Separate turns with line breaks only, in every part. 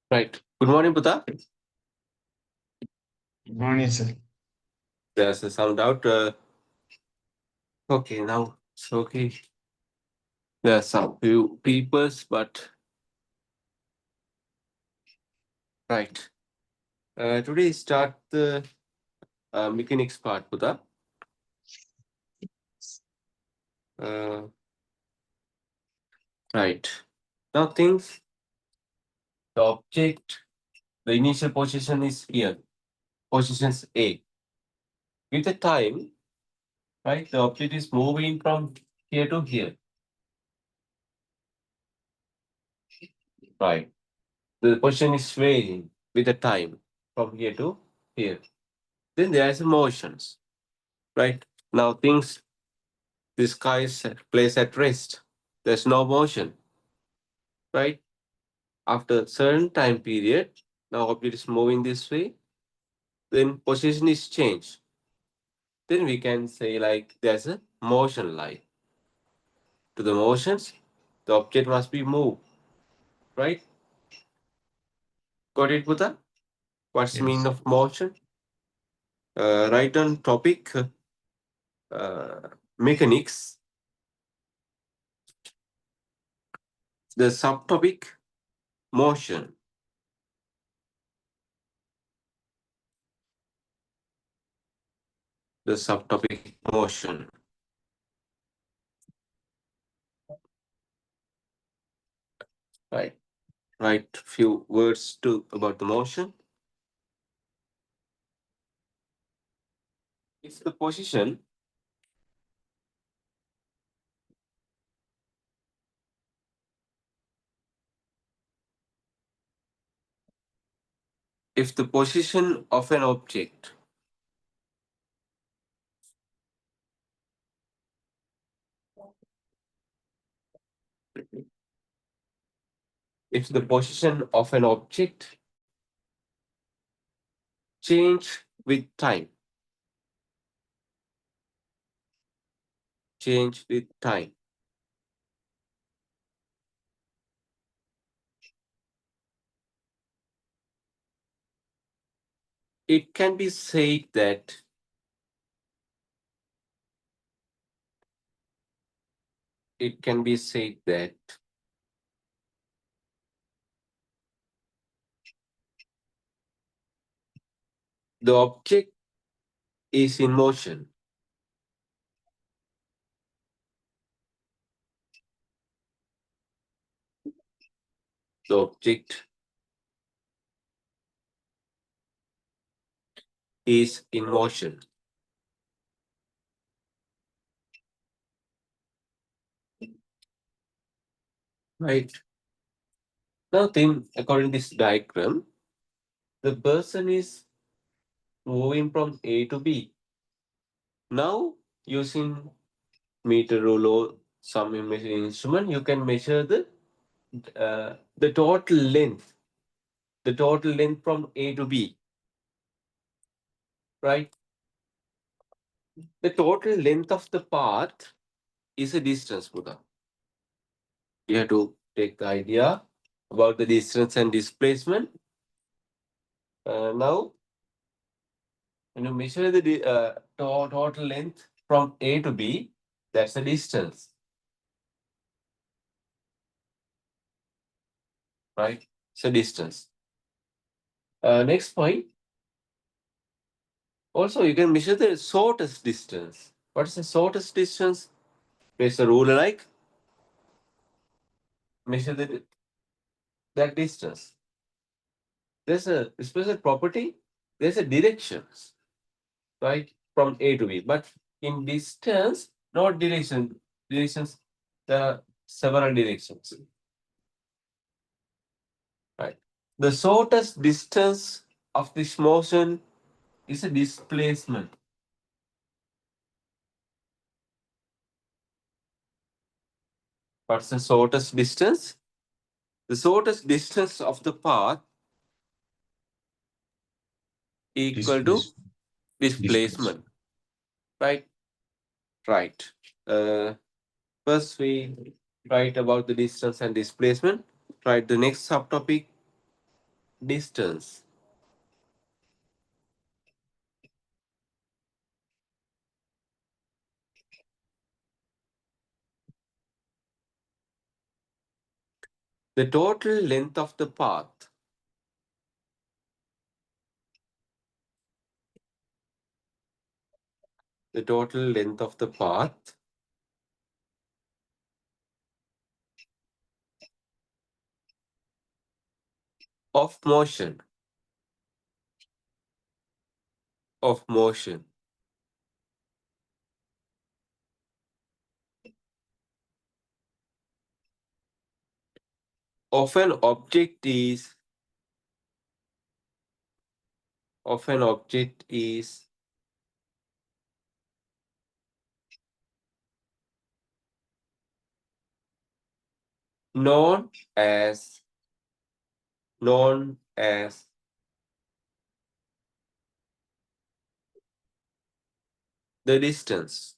Right. Good morning, Buddha.
Good morning, sir.
There's a sound out. Okay, now it's okay. There are some few peoples, but right. Today start the mechanics part, Buddha. Uh, right. Now things the object, the initial position is here. Positions A. With the time, right, the object is moving from here to here. Right. The position is varying with the time from here to here. Then there is motions. Right. Now things the sky is placed at rest. There's no motion. Right. After a certain time period, now object is moving this way, then position is changed. Then we can say like there's a motion line. To the motions, the object must be moved. Right? Got it, Buddha? What's the meaning
Yes.
of motion? Right on topic mechanics. The subtopic motion. The subtopic motion. Right. Write few words to about the motion. If the position if the position of an object if the position of an object change with time change with time it can be said that it can be said that the object is in motion. The object is in motion. Right. Now think according to this diagram, the person is moving from A to B. Now using meter rule or some measuring instrument, you can measure the total length from A to B. Right? The total length of the path is a distance, Buddha. You have to take the idea about the distance and displacement. Now, when you measure the total length from A to B, that's the distance. Right? It's a distance. Next point. Also, you can measure the shortest distance. What is the shortest distance? Place a ruler like measure that distance. There's a special property. There's a directions, right, from A to B. But in distance, not direction. Directions, there are several directions. Right. The shortest distance of this motion is a displacement. What's the shortest distance? The shortest distance of the path equal to displacement. Right? Right. First we Write about the distance and displacement. Write the next subtopic, distance. The total length of the path. The total length of the path of motion. Of motion. Of an object is known as known as the distance.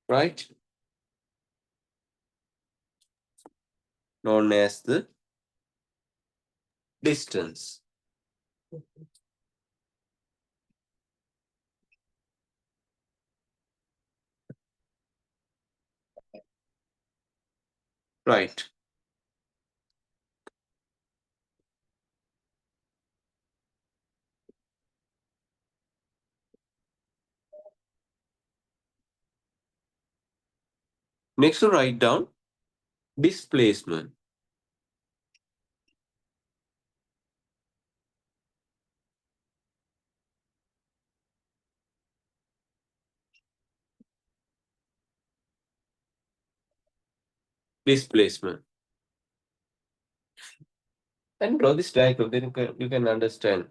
Right? Known as the distance. Right. Next, to write down displacement. Displacement. And draw this diagram, then you can understand.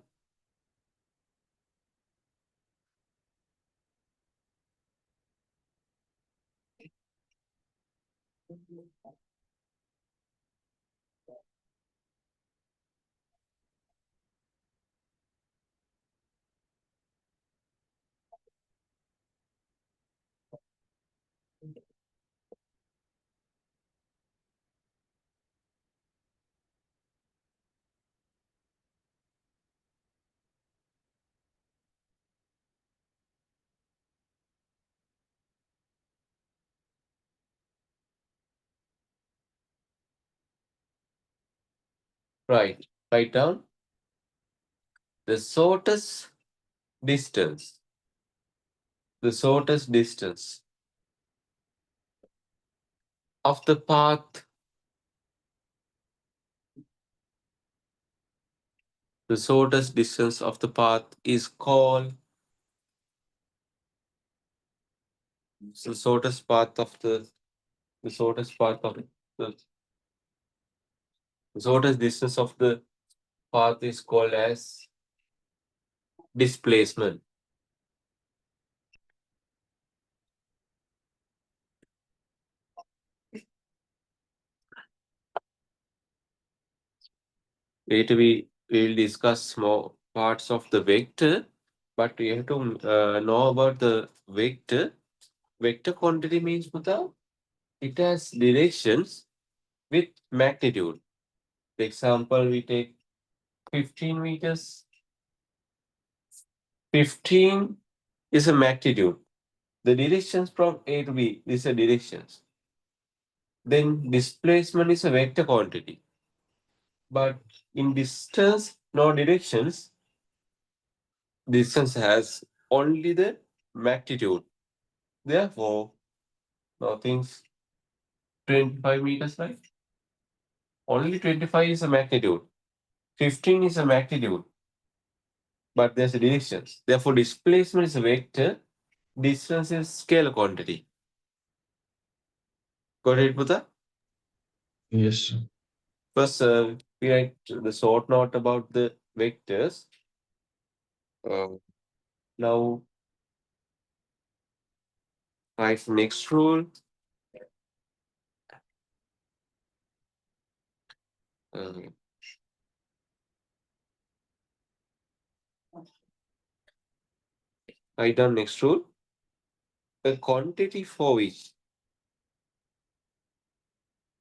Right. Write down the shortest distance. The shortest distance of the path. The shortest distance of the path is called the shortest path of the shortest path of the shortest distance of the path is called as displacement. Later we will discuss more parts of the vector, but we have to know about the vector. Vector quantity means Muta, it has directions with magnitude. For example, we take 15 meters. 15 is a magnitude. The directions from A to B, these are directions. Then displacement is a vector quantity. But in distance, no directions, distance has only the magnitude. Therefore, nothing's 25 meters, right? Only 25 is a magnitude. 15 is a magnitude, but there's a directions. Therefore, displacement is a vector, distance is scalar quantity. Got it, Buddha?
Yes.
First, we write the short note about the vectors. Now, write next rule. Uh, write down next rule. a quantity for which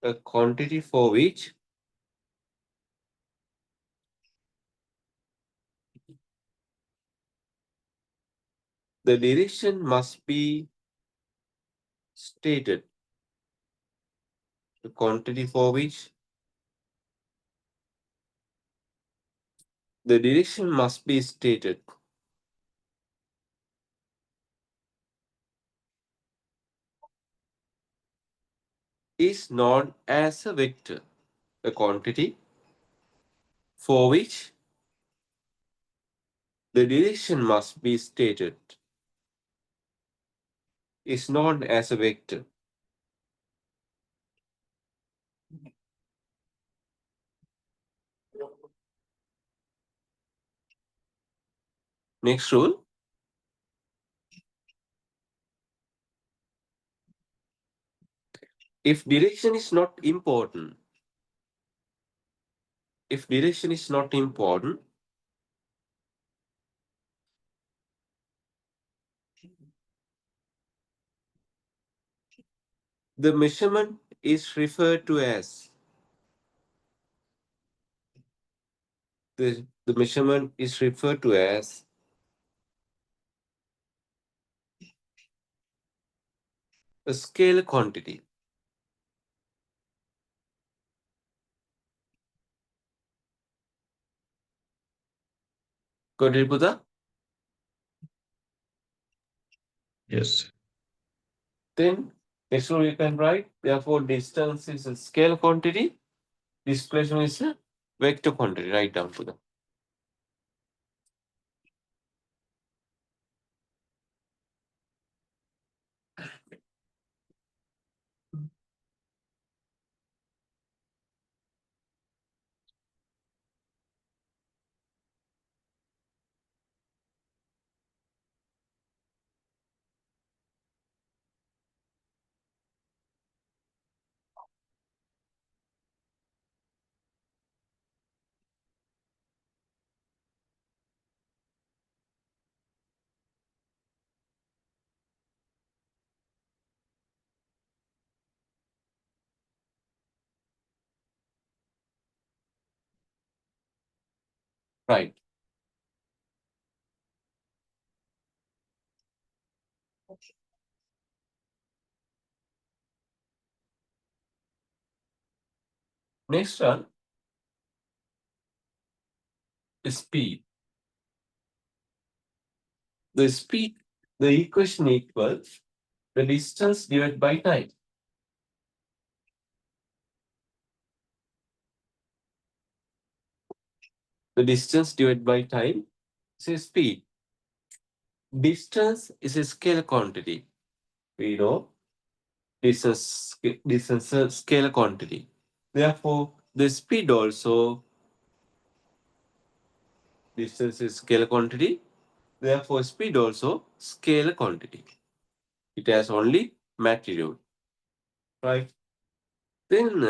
a quantity for which the direction must be stated. The quantity for which the direction must be stated is known as a vector. The quantity for which the direction must be stated is known as a vector. Next rule. If direction is not important, if direction is not important, the measurement is referred to as the measurement is referred to as a scale quantity. Got it, Buddha?
Yes.
Then next one you can write. Therefore, distance is a scale quantity. Displacement is a vector quantity. Write down, Buddha. Right. Next one is speed. The speed, the equation equals the distance divided by time. The distance divided by time is a speed. Distance is a scale quantity. We know distance is a scale quantity. Therefore, the speed also distance is scale quantity. Therefore, speed also scale quantity. It has only magnitude. Right. Then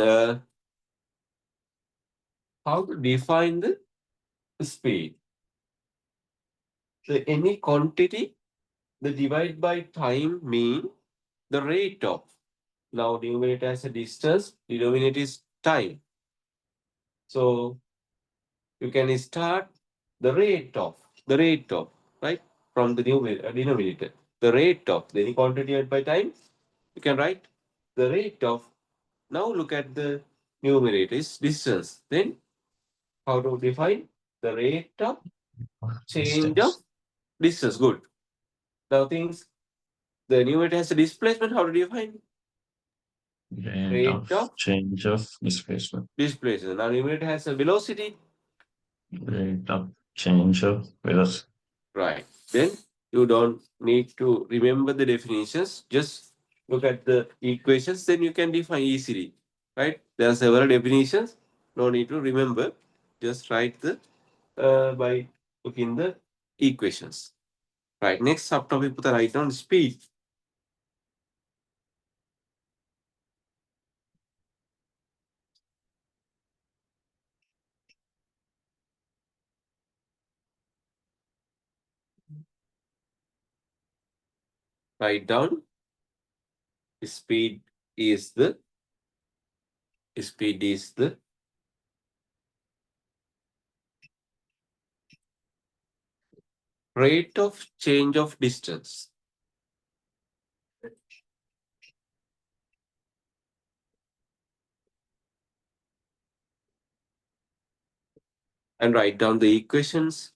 how to define the speed? The any quantity, the divide by time mean the rate of. Now numerator has a distance, denominator is time. So you can start the rate of, right? From the denominator. The rate of the any quantity divided by time, you can write the rate of. Now look at the numerator is distance. Then how to define the rate of change of
Distance.
distance? Good. Now things the numerator has a displacement. How to define
Rate
rate
of
of
change of displacement.
displacement? Now numerator has a velocity.
Rate of change of velocity.
Right. Then you don't need to remember the definitions. Just look at the equations. Then you can define easily. Right. There are several definitions. No need to remember. Just write the by looking the equations. Right. Next subtopic put the write down speed. Write down speed is the rate of change of distance. And write down the equations,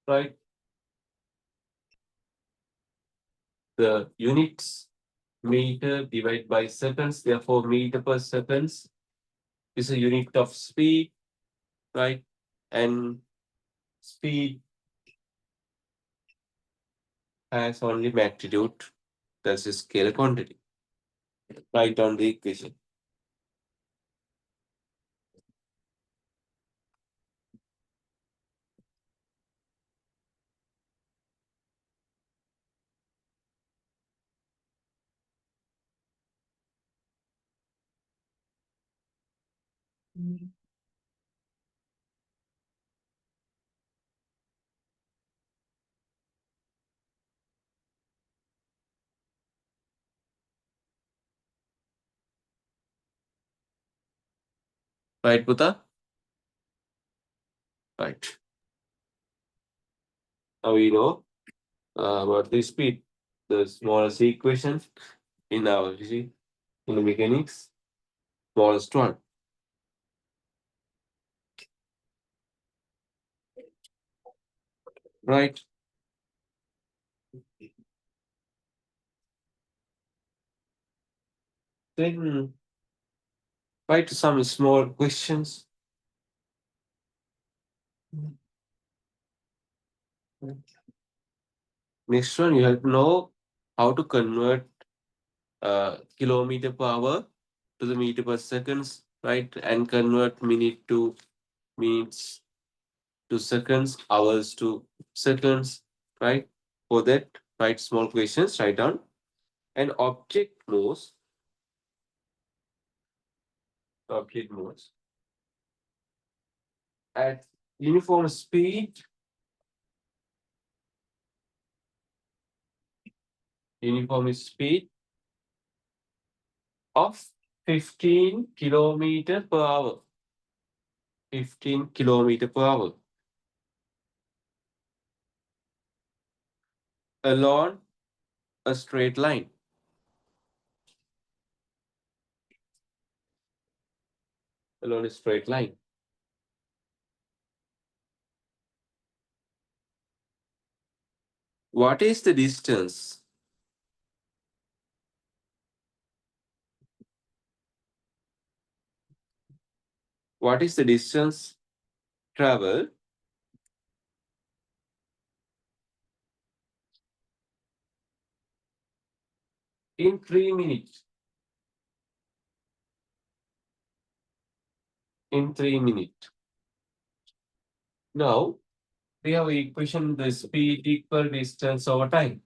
right? The units meter divided by seconds, therefore meter per seconds is a unit of speed, right? And speed has only magnitude, that's a scalar quantity. Write down the equation. Right, Buddha? Right. Now we know about the speed, the smallest equation in our in the mechanics, smallest one. Right. Then write some small questions. Next one, you have to know how to convert kilometer per hour to the meter per seconds, right? And convert minute to minutes to seconds, hours to seconds, right? For that, write small questions, write down. An object moves at uniform speed, of 15 kilometer per hour. 15 kilometer per hour. Along a straight line. Along a straight line. What is the distance? What is the distance traveled in 3 minutes? In 3 minutes. Now, we have equation the speed equal distance over time.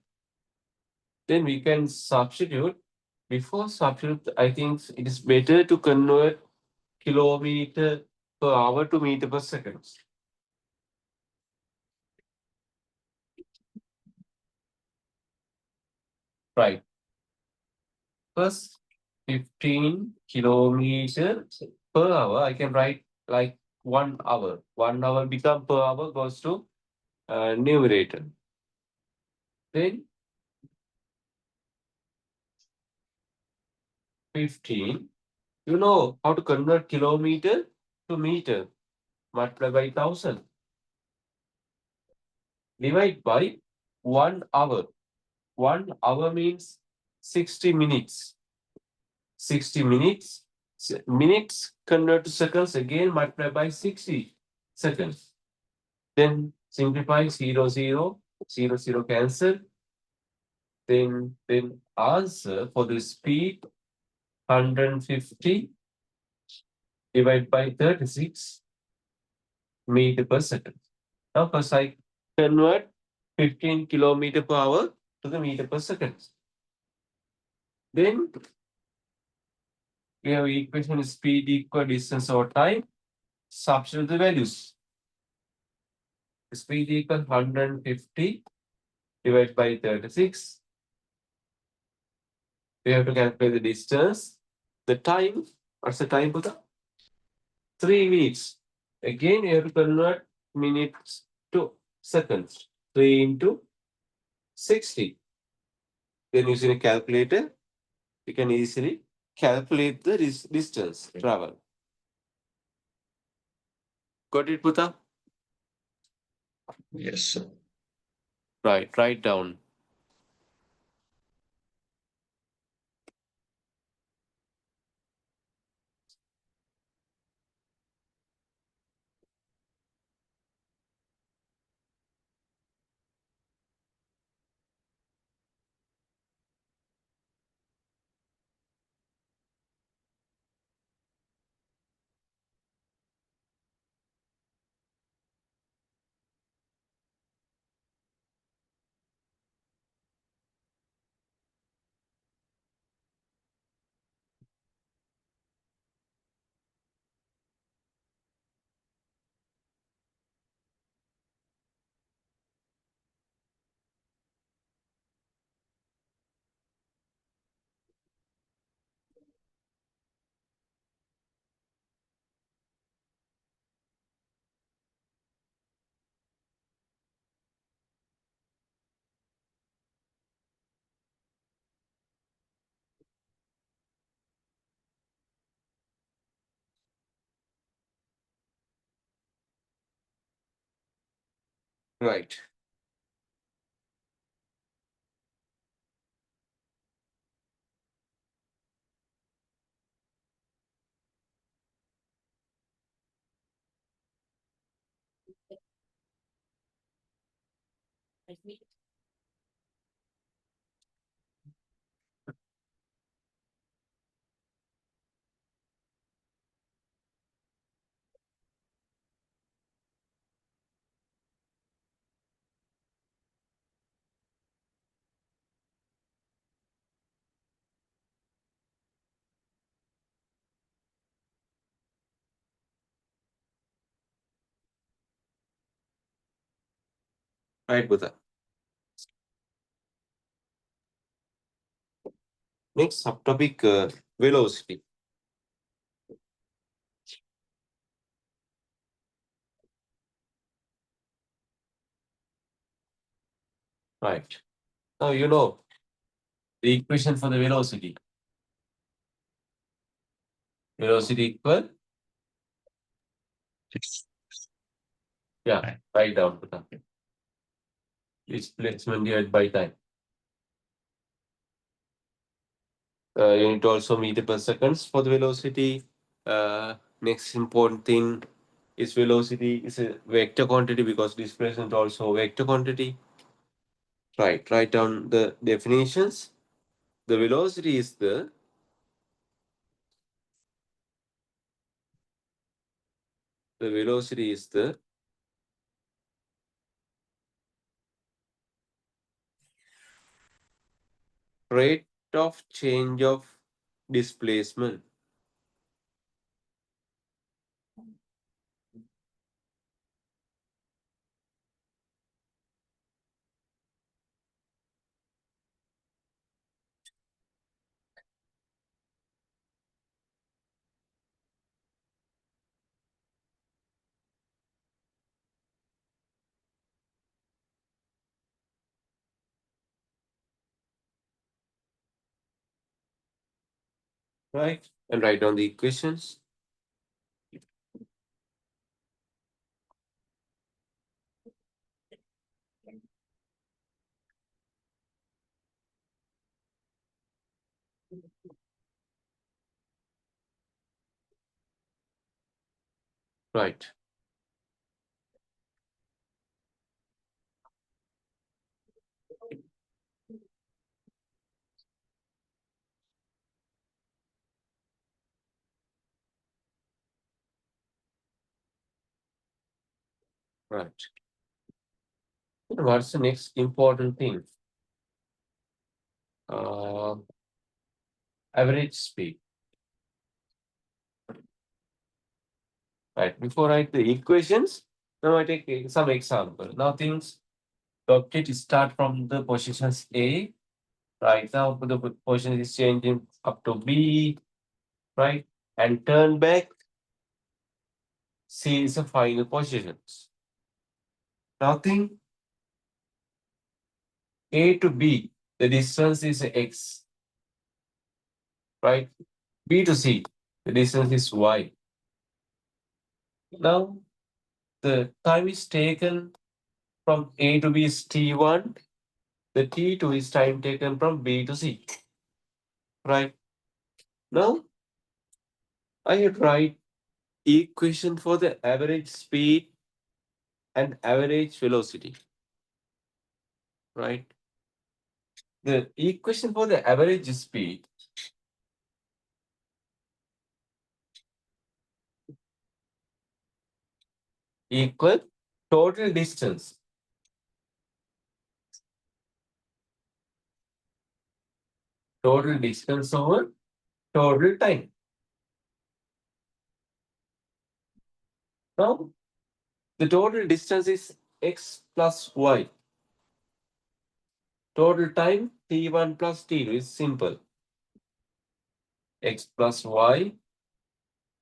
Then we can substitute. Before substitute, I think it is better to convert kilometer per hour to meter per second. Right. First, 15 kilometer per hour. I can write like 1 hour. 1 hour become per hour goes to numerator. Then 15. You know how to convert kilometer to meter. Multiply by 1000. Divide by 1 hour. 1 hour means 60 minutes. 60 minutes. Minutes convert to seconds again multiply by 60 seconds. Then simplify 0, 0, 0, 0 cancel. Then answer for the speed 150 divided by 36 meter per second. Now first I convert 15 kilometer per hour to the meter per second. Then we have equation speed equal distance over time. Substitute the values. Speed equal 150 divided by 36. We have to calculate the distance. The time, what's the time, Buddha? 3 minutes. Again, you have to convert minutes to seconds. 3 into 60. Then using a calculator, you can easily calculate the distance travel. Got it, Buddha?
Yes, sir.
Right, write down. Right. Right, Buddha. Next subtopic, velocity. Right. Now you know the equation for the velocity. Velocity equal, yeah, write down, Buddha. Displacement divided by time. You need to also meter per seconds for the velocity. Next important thing is velocity is a vector quantity because displacement also vector quantity. Right, write down the definitions. The velocity is the rate of change of displacement. Right, and write down the equations. Right, right. And what's the next important thing? Uh, Average speed. Right. Before I write the equations, now I take some example. Now things, the object start from the positions A. Right now, the position is changing up to B, right? And turn back, C is the final position. Now think A to B, the distance is X, right? B to C, the distance is Y. Now, the time is taken from A to B is T1, the T2 is time taken from B to C, right? Now, I write equation for the average speed and average velocity, right? The equation for the average speed equal total distance over total time. Now, the total distance is x plus y. Total time t1 plus t2 is simple. X plus y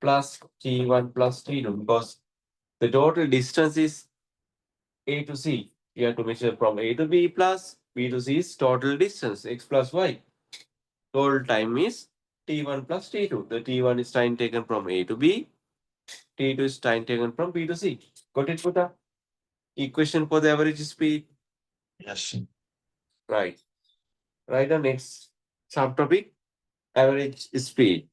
plus t1 plus t2 because the total distance is A to C. You have to measure from A to B plus B to C is total distance x plus y. Total time is t1 plus t2. The t1 is time taken from A to B. T2 is time taken from B to C. Got it, Puta? Equation for the average speed.
Yes.
Right. Right, the next subtopic, average speed.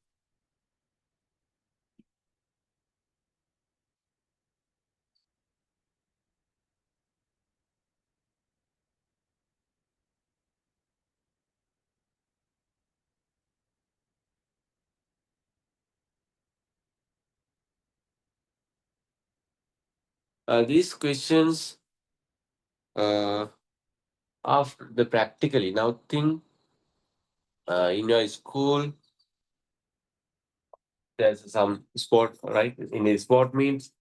These questions after the practically. Now think in your school, there's some sport, right? In a sport means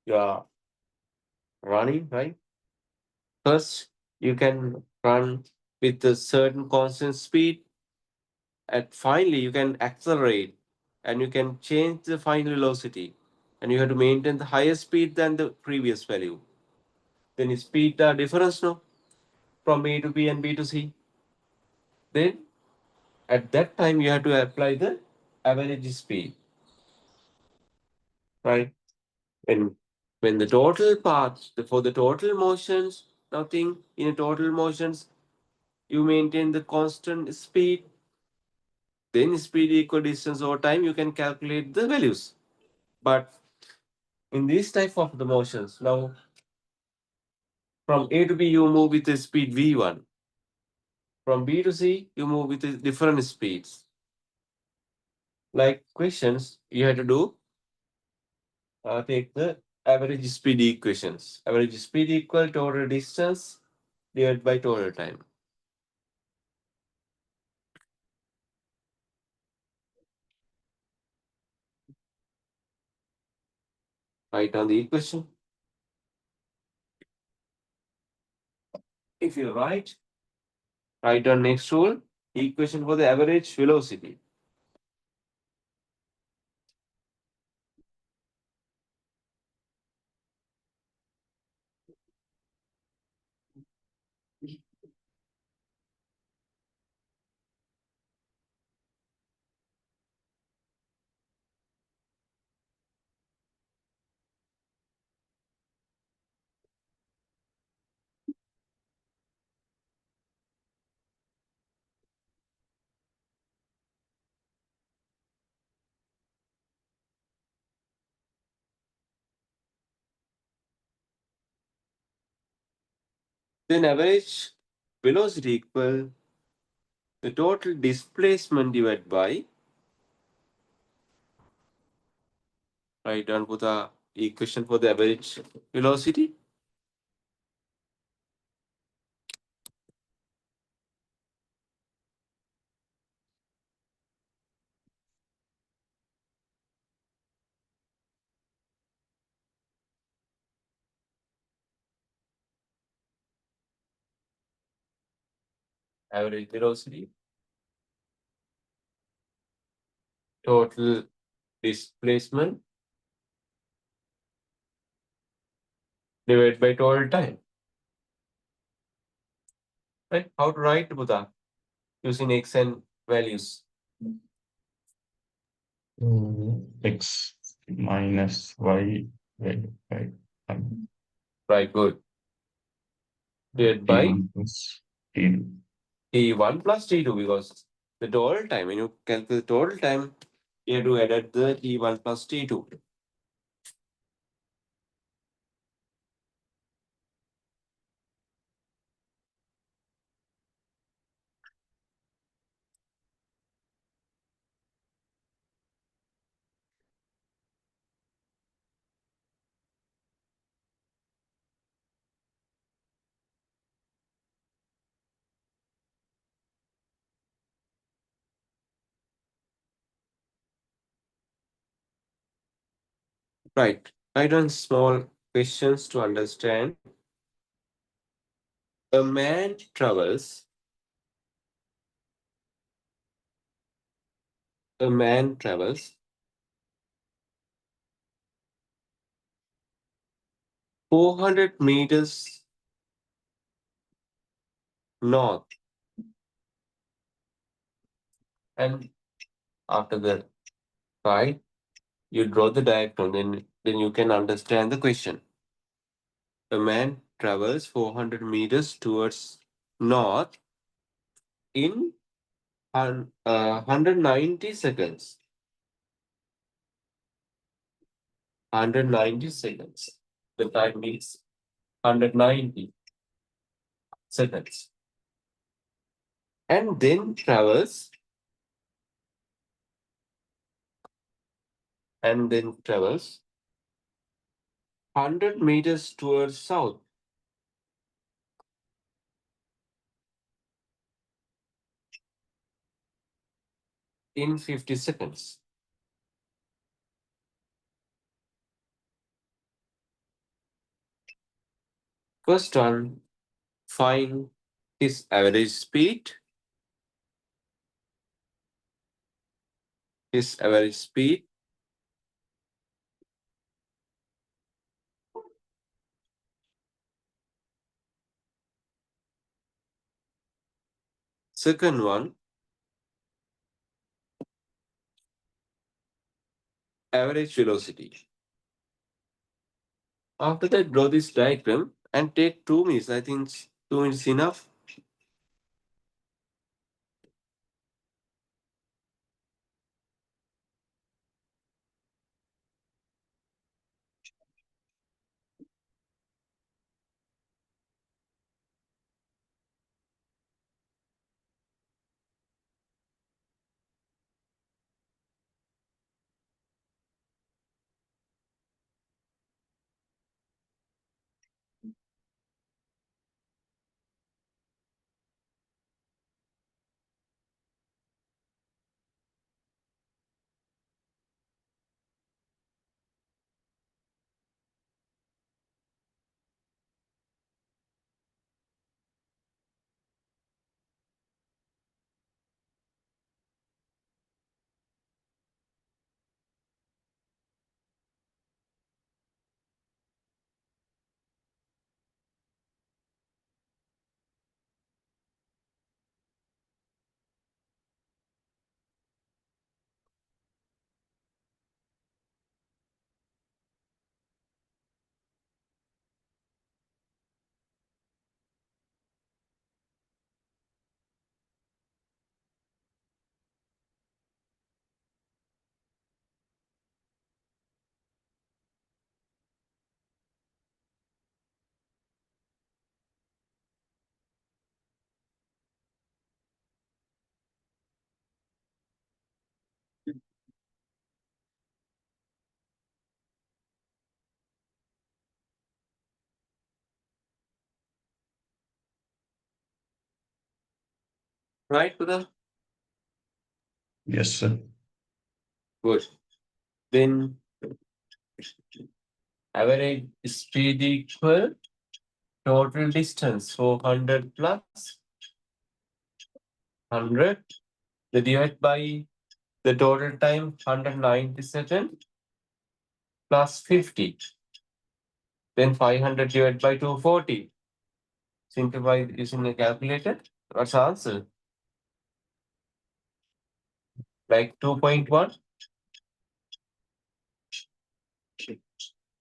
you are running, right? First, you can run with a certain constant speed, and finally, you can accelerate and you can change the final velocity, and you have to maintain the higher speed than the previous value. Then speed difference, no, from A to B and B to C. Then at that time, you have to apply the average speed, right? And when the total path for the total motions, nothing in a total motions, you maintain the constant speed, then speed equal distance over time, you can calculate the values. But in this type of the motions, now from A to B, you move with the speed v1. From B to C, you move with the different speeds. Like questions, you have to do take the average speed equations. Average speed equal total distance divided by total time. Write down the equation. If you write down next rule, equation for the average velocity. Then average velocity equal the total displacement divided by, write down for the equation for the average velocity. average velocity, total displacement divided by total time. Right? How to write Buddha using x and values?
X minus Y, right, um,
Right, good. Divided by
T1 plus T2.
T1 plus T2 because the total time, when you calculate the total time, you have to add the T1 plus T2. Right. Write down small questions to understand. A man travels 400 meters north, and after that, right, you draw the diagram, then you can understand the question. A man travels 400 meters towards north in 190 seconds. 190 seconds. The time is 190 seconds. And then travels 100 meters towards south in 50 seconds. First one, find his average speed. His average speed. Second one, average velocity. After that, draw this diagram and take 2 minutes. I think 2 minutes enough. Right, Buddha?
Yes, sir.
Good. Then average speed equal total distance 400 plus 100. The divide by the total time 190 seconds plus 50. Then 500 divided by 240. Simplify using the calculator. What's the answer? Like 2.1,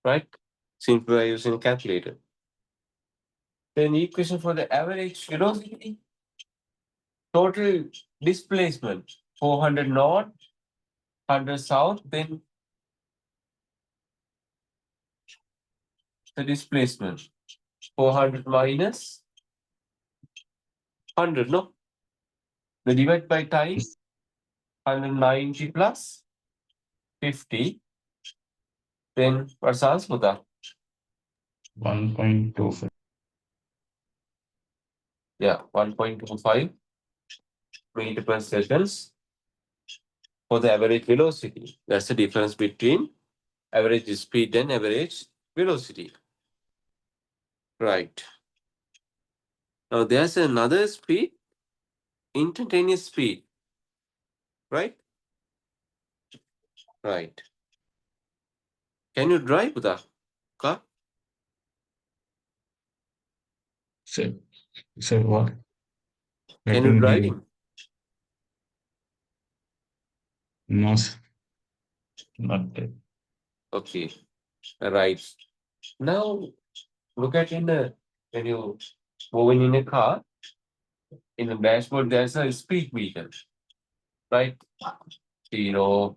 right? Simplify using calculator. Then equation for the average velocity, total displacement 400 north, 100 south, then the displacement 400 minus 100, no? The divide by time 190 plus 50. Then what's the answer for that?
1.25.
Yeah, 1.25 meter per seconds for the average velocity. That's the difference between average speed and average velocity. Right. Now there's another speed, instantaneous speed. Right? Right. Can you drive the car?
So, so what? I
Can you
couldn't hear
drive
you.
him?
No, not that.
Okay. Right. Now look at when you moving in a car, in the dashboard there's a speed meter, right? 0,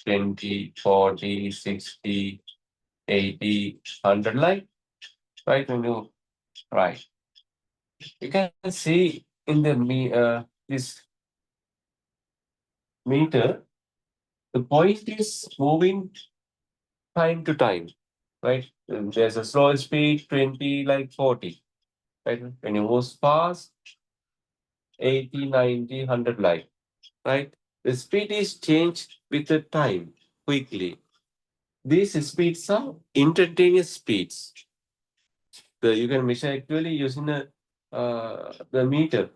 20, 40, 60, 80, 100, like, right? When you, right. You can see in the this meter, the point is moving time to time, right? And there's a slow speed, 20, like 40, right? When you move fast, 80, 90, 100, like, right? The speed is changed with the time quickly. These speeds are instantaneous speeds. You can measure actually using the meter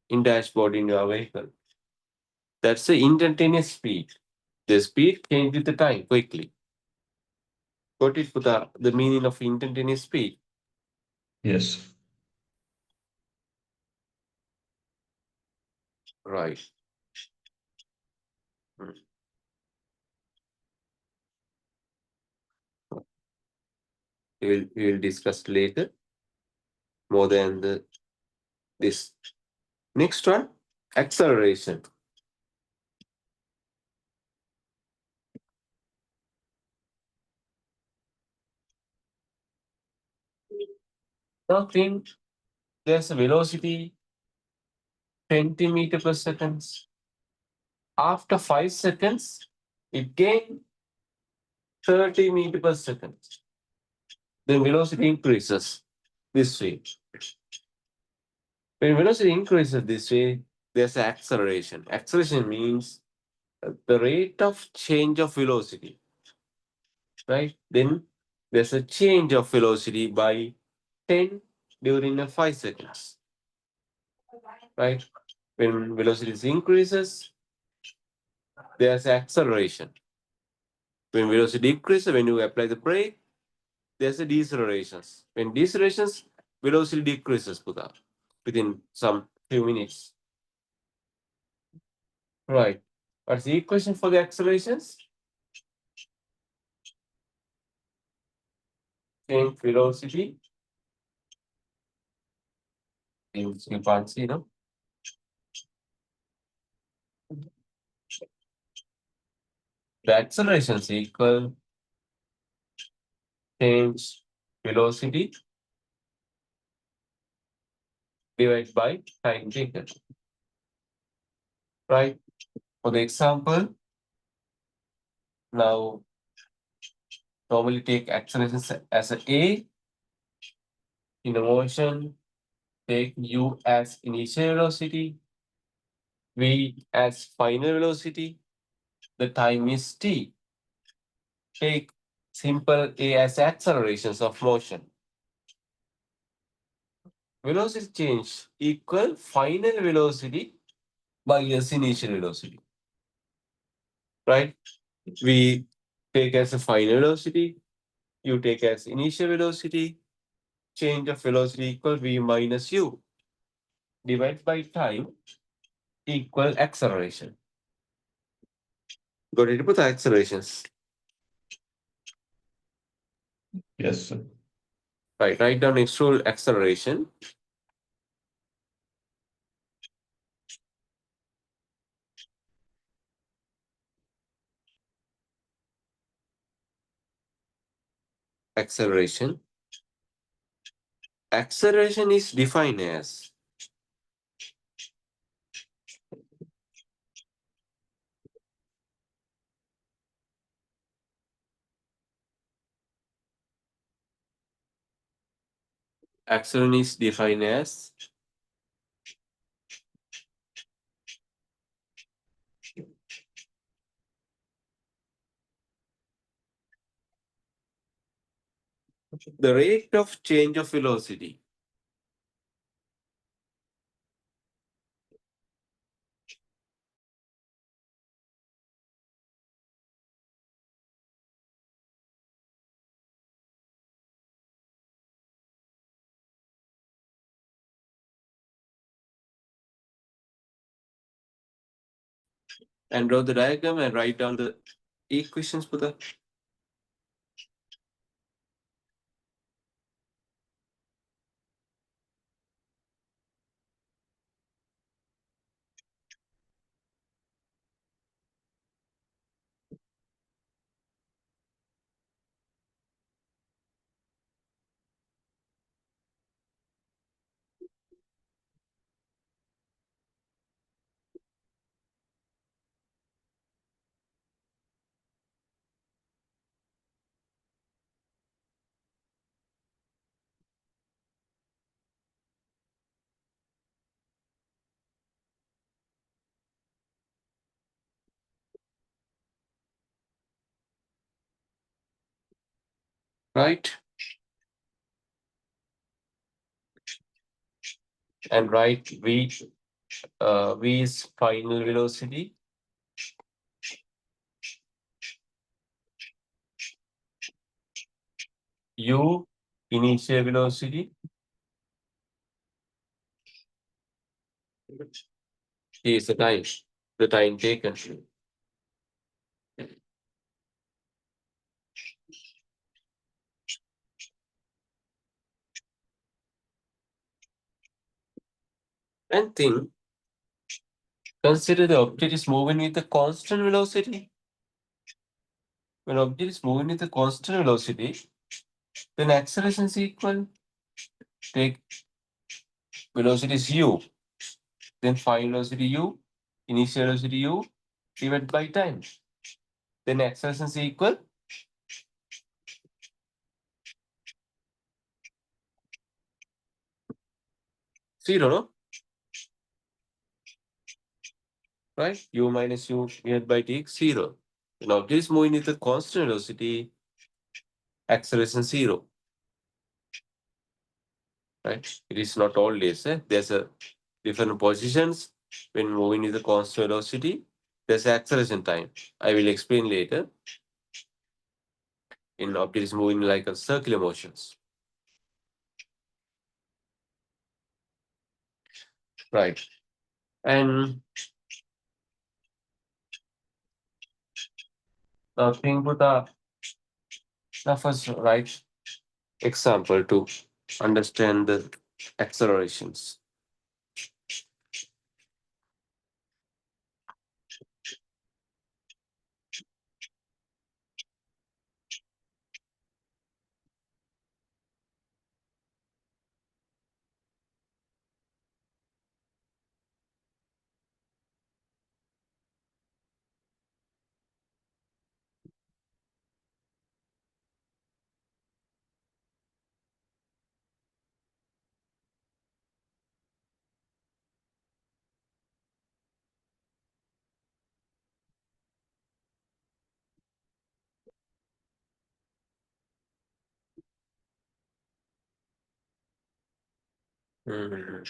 in dashboard in your vehicle. That's the instantaneous speed. The speed change with the time quickly. Got it for the meaning of instantaneous speed?
Yes.
Right. Mm. We will discuss later more than this. Next one, acceleration. Now think there's a velocity 20 meter per second. After 5 seconds, it gained 30 meter per second. Then velocity increases this way. When velocity increases this way, there's acceleration. Acceleration means the rate of change of velocity, right? Then there's a change of velocity by 10 during a 5 seconds, right? When velocity increases, there's acceleration. When velocity decreases, when you apply the brake, there's a deceleration. When decelerations, velocity decreases within some few minutes. Right. What's the equation for the accelerations? Change velocity. You can't see, no? The accelerations equal change velocity divided by time taken. Right? For the example, now normally take accelerations as a in a motion, take u as initial velocity, v as final velocity, the time is t. Take simple a as accelerations of motion. velocity change equal final velocity minus initial velocity, right? We take as a final velocity, you take as initial velocity, change of velocity equal v minus u, divided by time equal acceleration. Got it? Put the accelerations.
Yes, sir.
Right, write down external acceleration. Acceleration. Acceleration is defined as acceleration is defined as the rate of change of velocity and draw the diagram and write down the equations for the right and write v is final velocity, u initial velocity, t is the time taken. And think, consider the object is moving with a constant velocity. When object is moving with a constant velocity, then acceleration is equal. Take velocity is u, then final velocity u, initial velocity u, divided by time. Then acceleration is equal zero, no? Right? U minus u divided by t, zero. When object is moving with a constant velocity, acceleration zero. Right? It is not always. There's a different positions when moving with a constant velocity. There's acceleration time. I will explain later. In object is moving like a circular motions. Right. And the thing with the first right example to understand the accelerations. Mhm.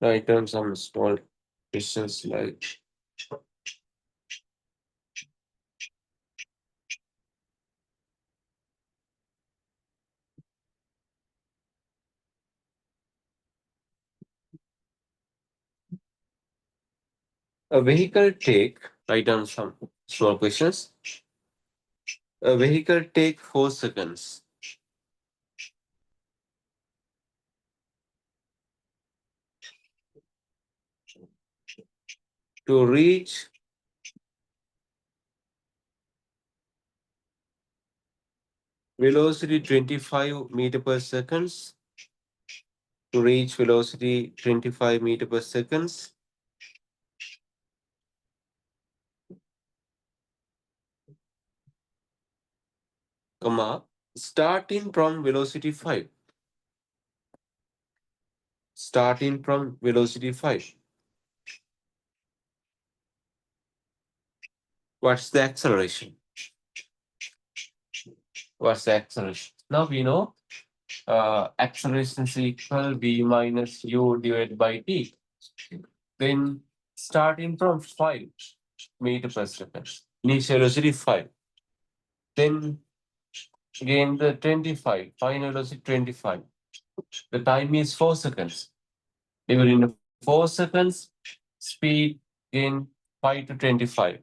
Write down some small questions like a vehicle take. Write down some small questions. A vehicle take 4 seconds to reach velocity 25 meter per seconds. To reach velocity 25 meter per seconds, comma, starting from velocity 5. Starting from velocity 5. What's the acceleration? What's the acceleration? Now we know acceleration is equal v minus u divided by t. Then starting from 5 meter per second, initial velocity 5. Then again the 25, final velocity 25. The time is 4 seconds. During the 4 seconds, speed in 5 to 25.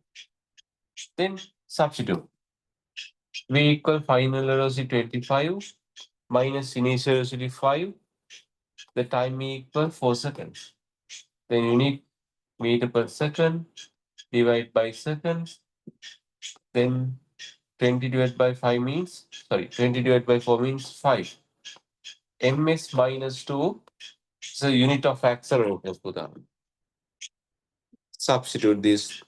Then substitute. V equal final velocity 25 minus initial velocity 5. The time equal 4 seconds. Then unit meter per second divide by seconds. Then 20 divided by 5 means, 20 divided by 4 means 5. ms minus 2 is a unit of acceleration. Substitute this.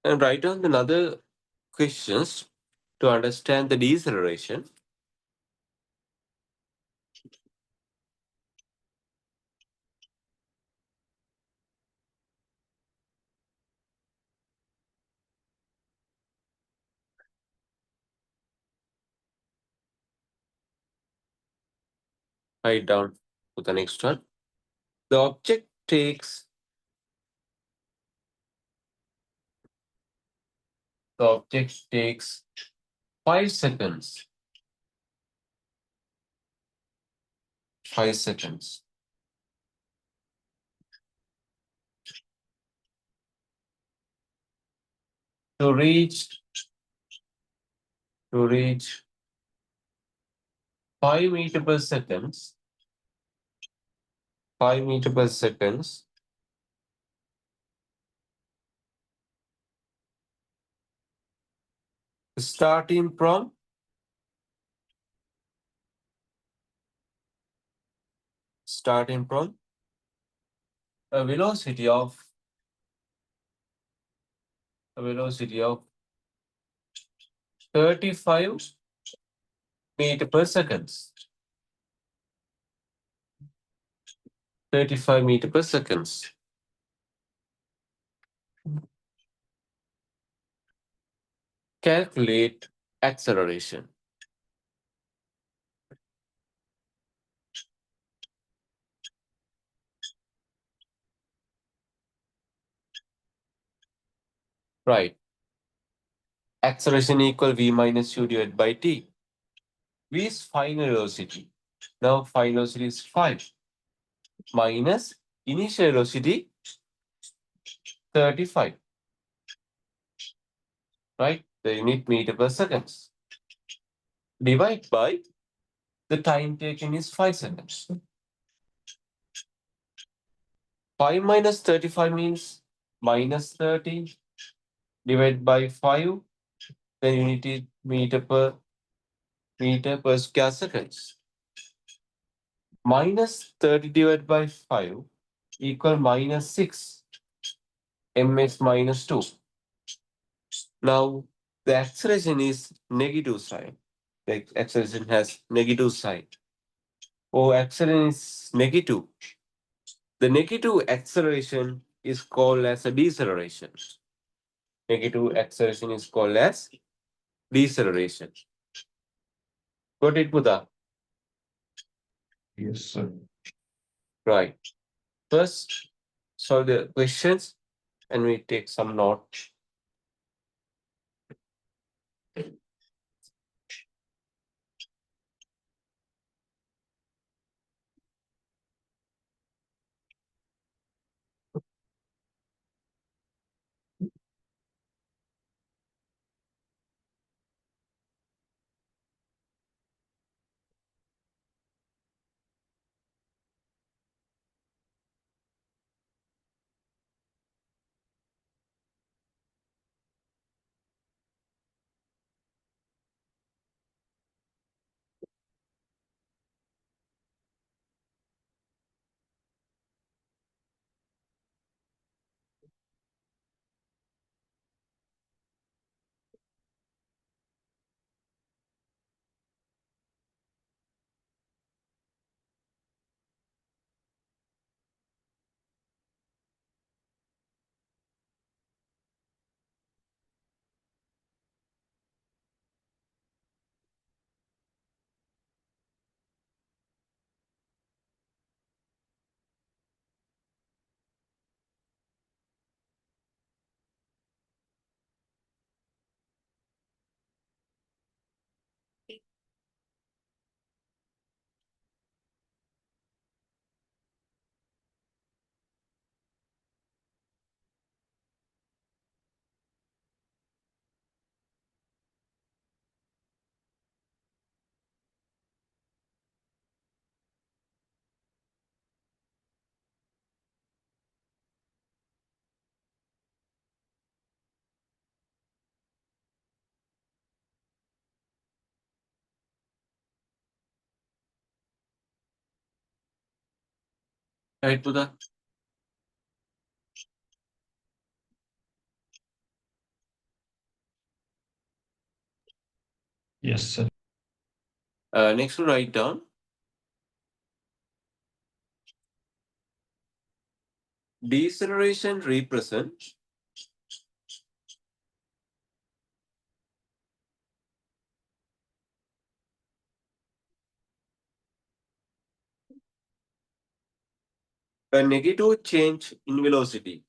And write down another questions to understand the deceleration. Write down to the next one. The object takes 5 seconds. 5 seconds to reach 5 meter per seconds. 5 meter per seconds. Starting from a velocity of 35 meter per seconds. 35 meters per second. Calculate acceleration. Right. Acceleration equal v minus u divided by t. V is final velocity. Now final velocity is 5 minus initial velocity 35. Right? The unit meter per second. Divide by the time taken is 5 seconds. 5 minus 35 means minus 30 divided by 5. The unit is meter per square seconds. Minus 30 divided by 5 equal minus 6. Ms minus 2. Now the acceleration is negative sign. The acceleration has negative sign. Oh, acceleration is negative. The negative acceleration is called as a deceleration. Negative acceleration is called as deceleration. Got it, Buddha?
Yes, sir.
Right. First, solve the questions and we take some notes. Right, Buddha?
Yes, sir.
Next, to write down deceleration represents a negative change in velocity.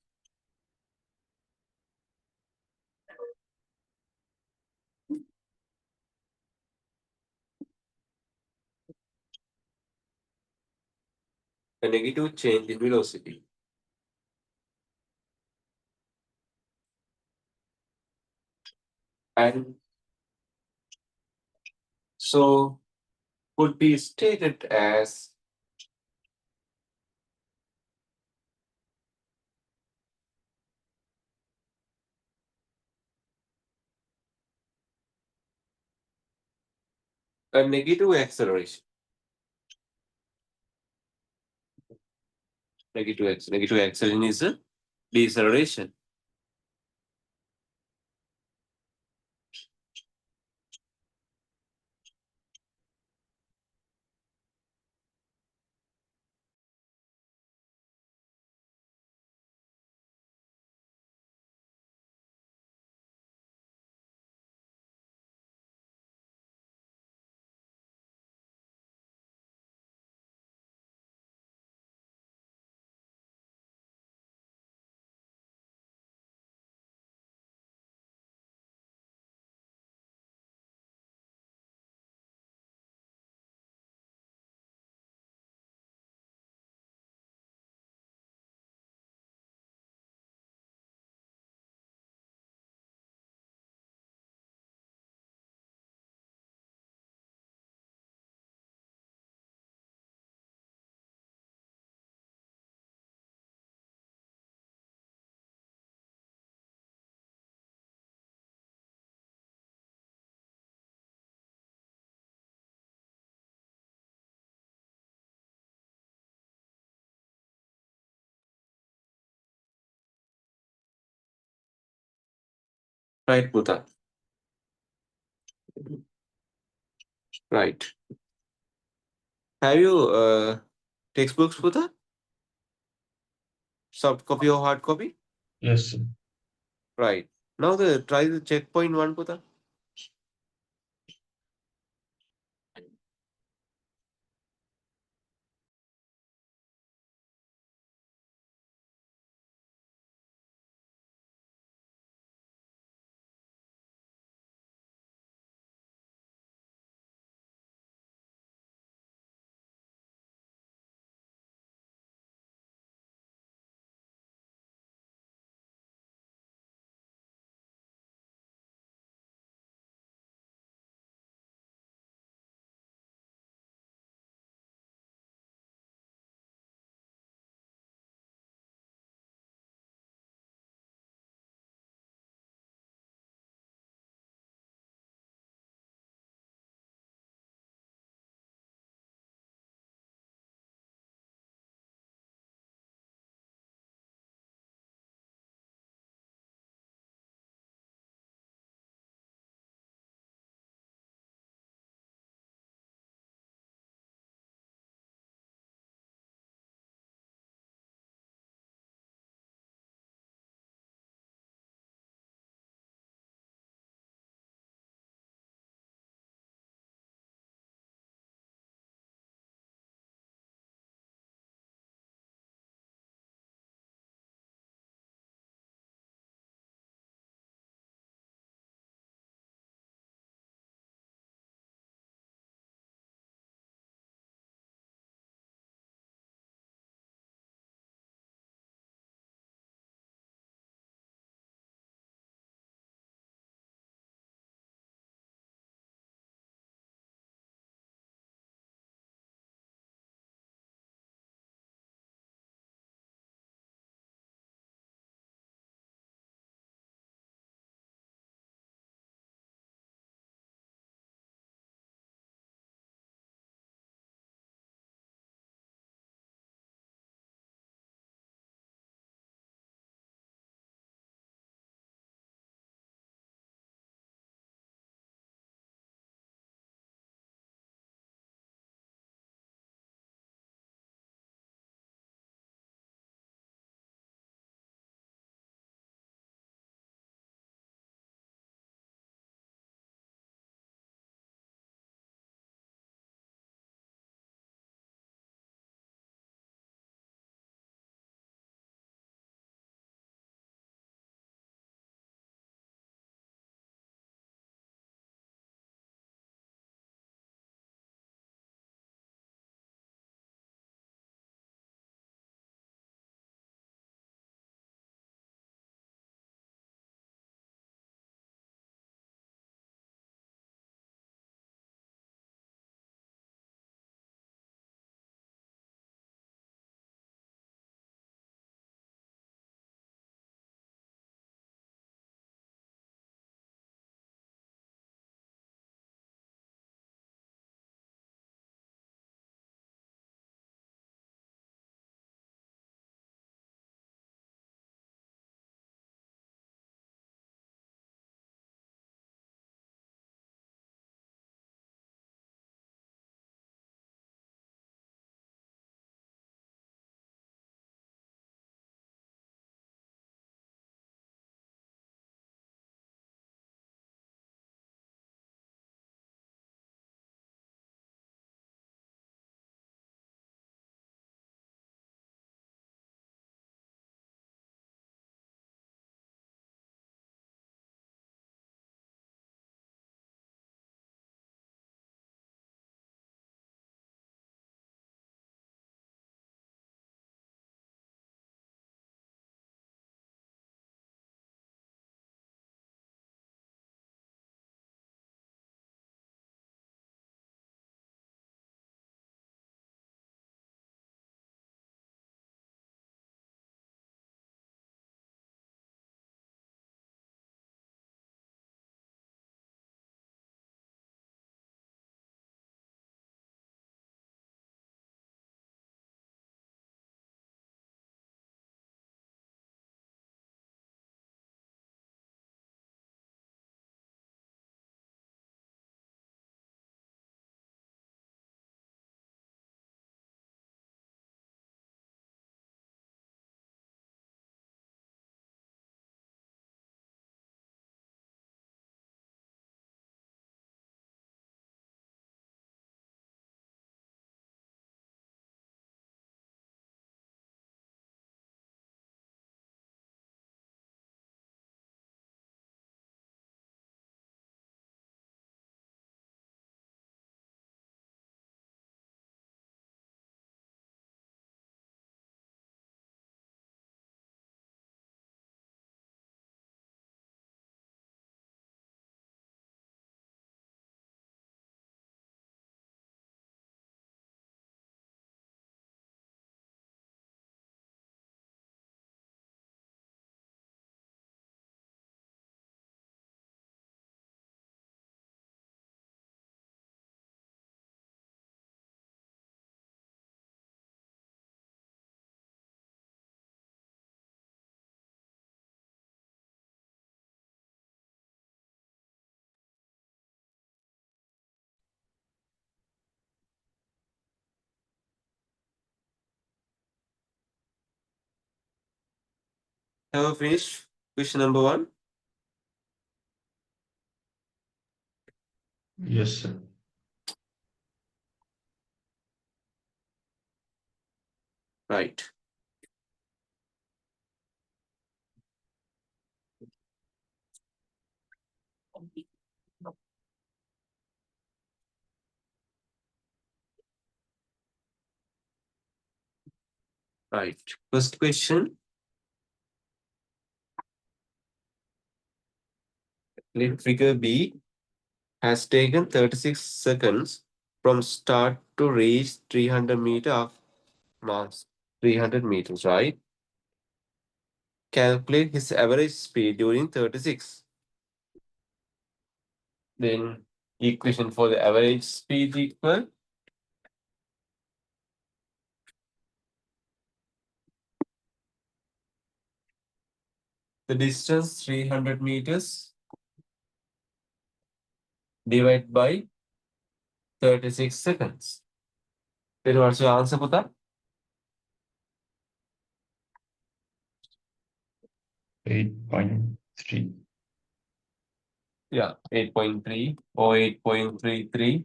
A negative change in velocity. And so could be stated as a negative acceleration. Negative acceleration is a deceleration. Right, Buddha. Right. Have you textbooks, Buddha? Soft copy or hard copy?
Yes, sir.
Right. Now try the checkpoint one, Buddha. Have we finished question number 1?
Yes, sir.
Right. Right. First question. Let figure B has taken 36 seconds from start to reach 300 meter of mass 300 meters, right? Calculate his average speed during 36. Then equation for the average speed equal the distance 300 meters divided by 36 seconds. Then what's your answer for that?
8.3.
Yeah, 8.3 or 8.33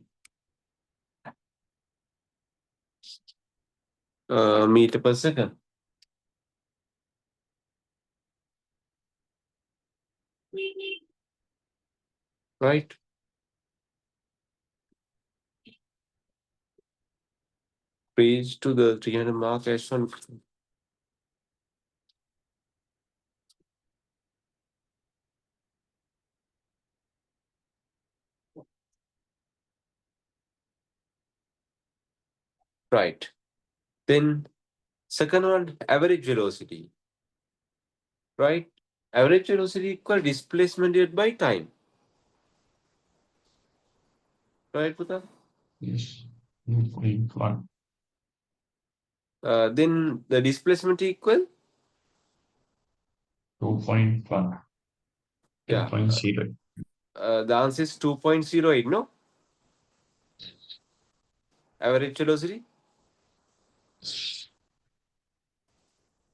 meter per second. Right? Reach to the 300 mark as shown. Right. Then second one, average velocity. Right? Average velocity equal displacement divided by time. Right, Puta?
Yes. 2.1.
Then the displacement equal
2.1.
yeah.
2.0.
The answer is 2.08, no? Average velocity.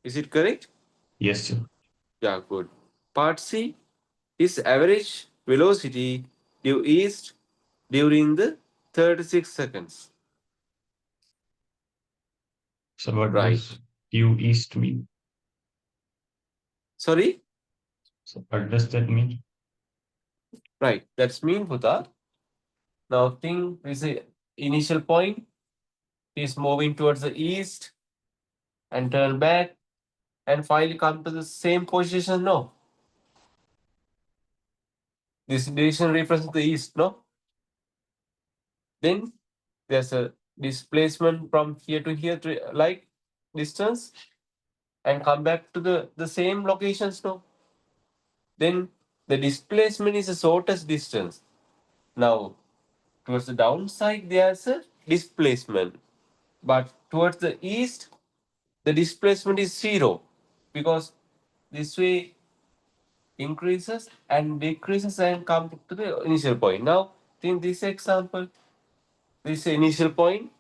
Is it correct?
Yes, sir.
Yeah, good. Part C is average velocity due east during the 36 seconds.
So what
Right.
does due east mean?
Sorry?
So what does that mean?
Right. That's mean, Puta. Now think is the initial point is moving towards the east and turn back and finally come to the same position. No. This direction represents the east, no? Then there's a displacement from here to here to like distance and come back to the same locations, no? Then the displacement is the shortest distance. Now towards the downside there's a displacement, but towards the east the displacement is zero because this way increases and decreases and come to the initial point. Now in this example, this initial point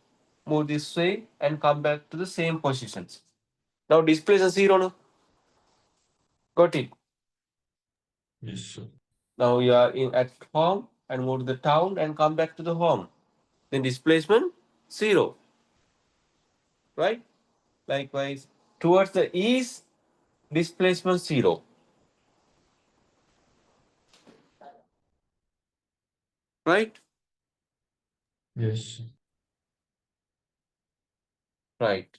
move this way and come back to the same positions. Now displace a zero. No? Got it.
Yes, sir.
Now you are in at home and move to the town and come back to the home. Then displacement zero. Right? Likewise, towards the east, displacement zero. Right?
Yes.
Right.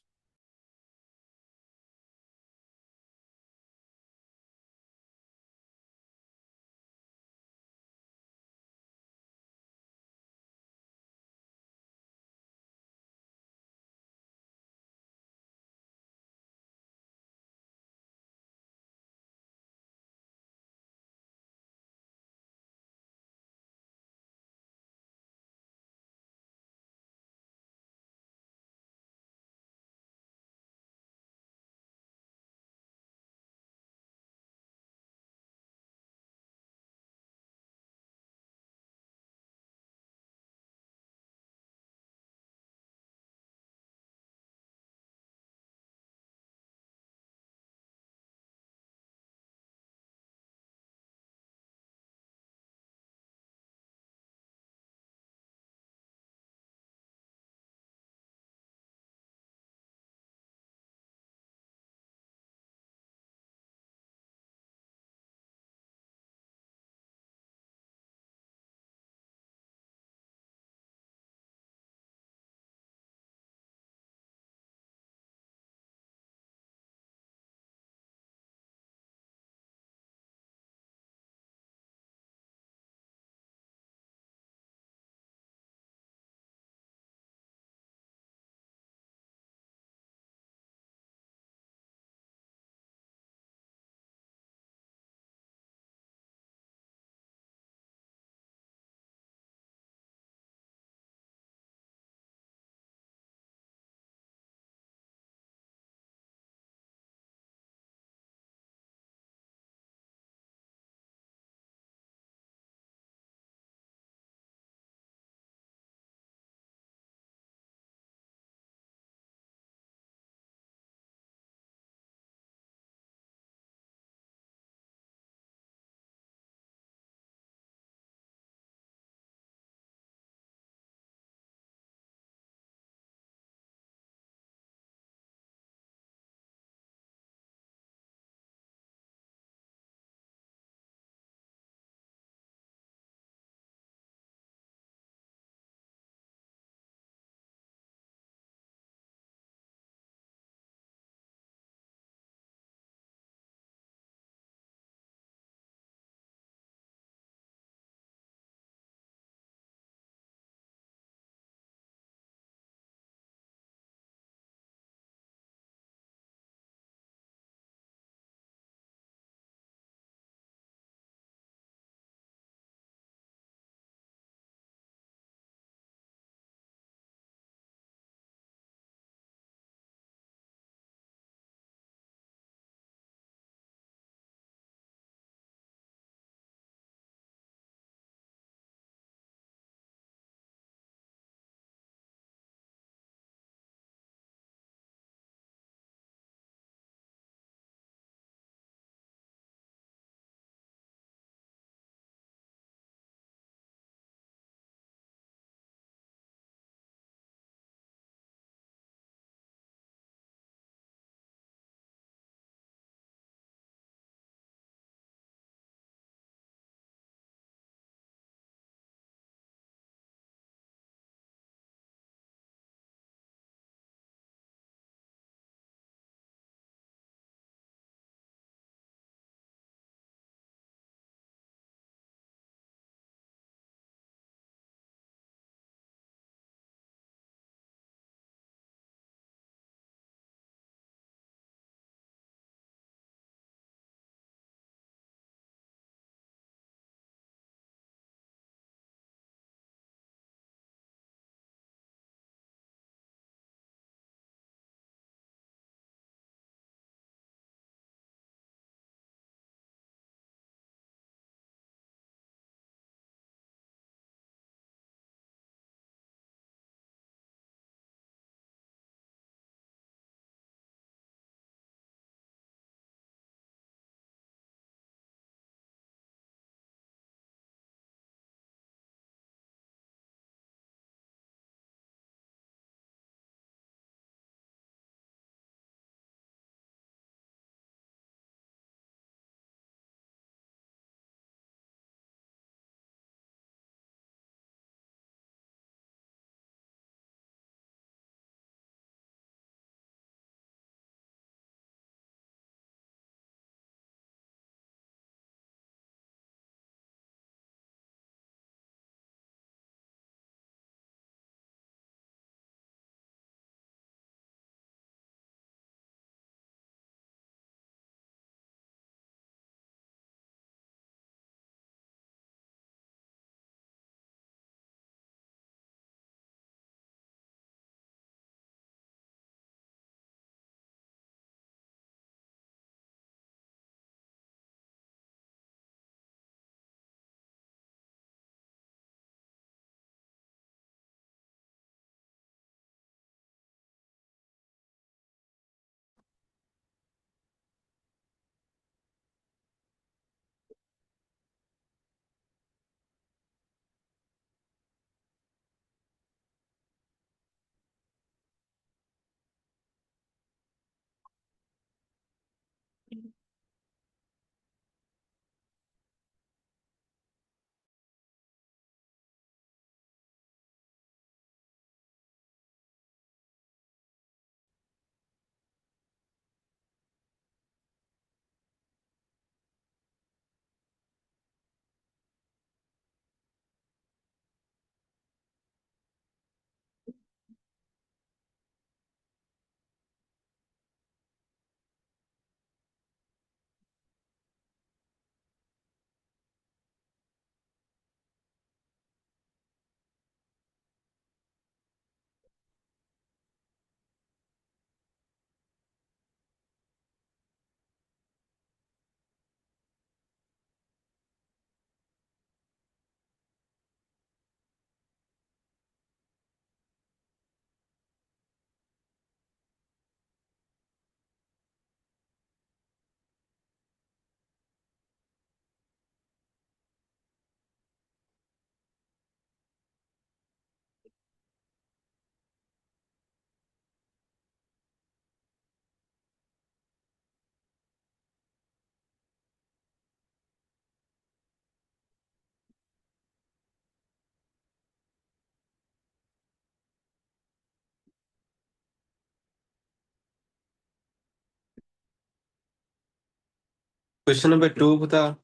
Question number 2, Puta.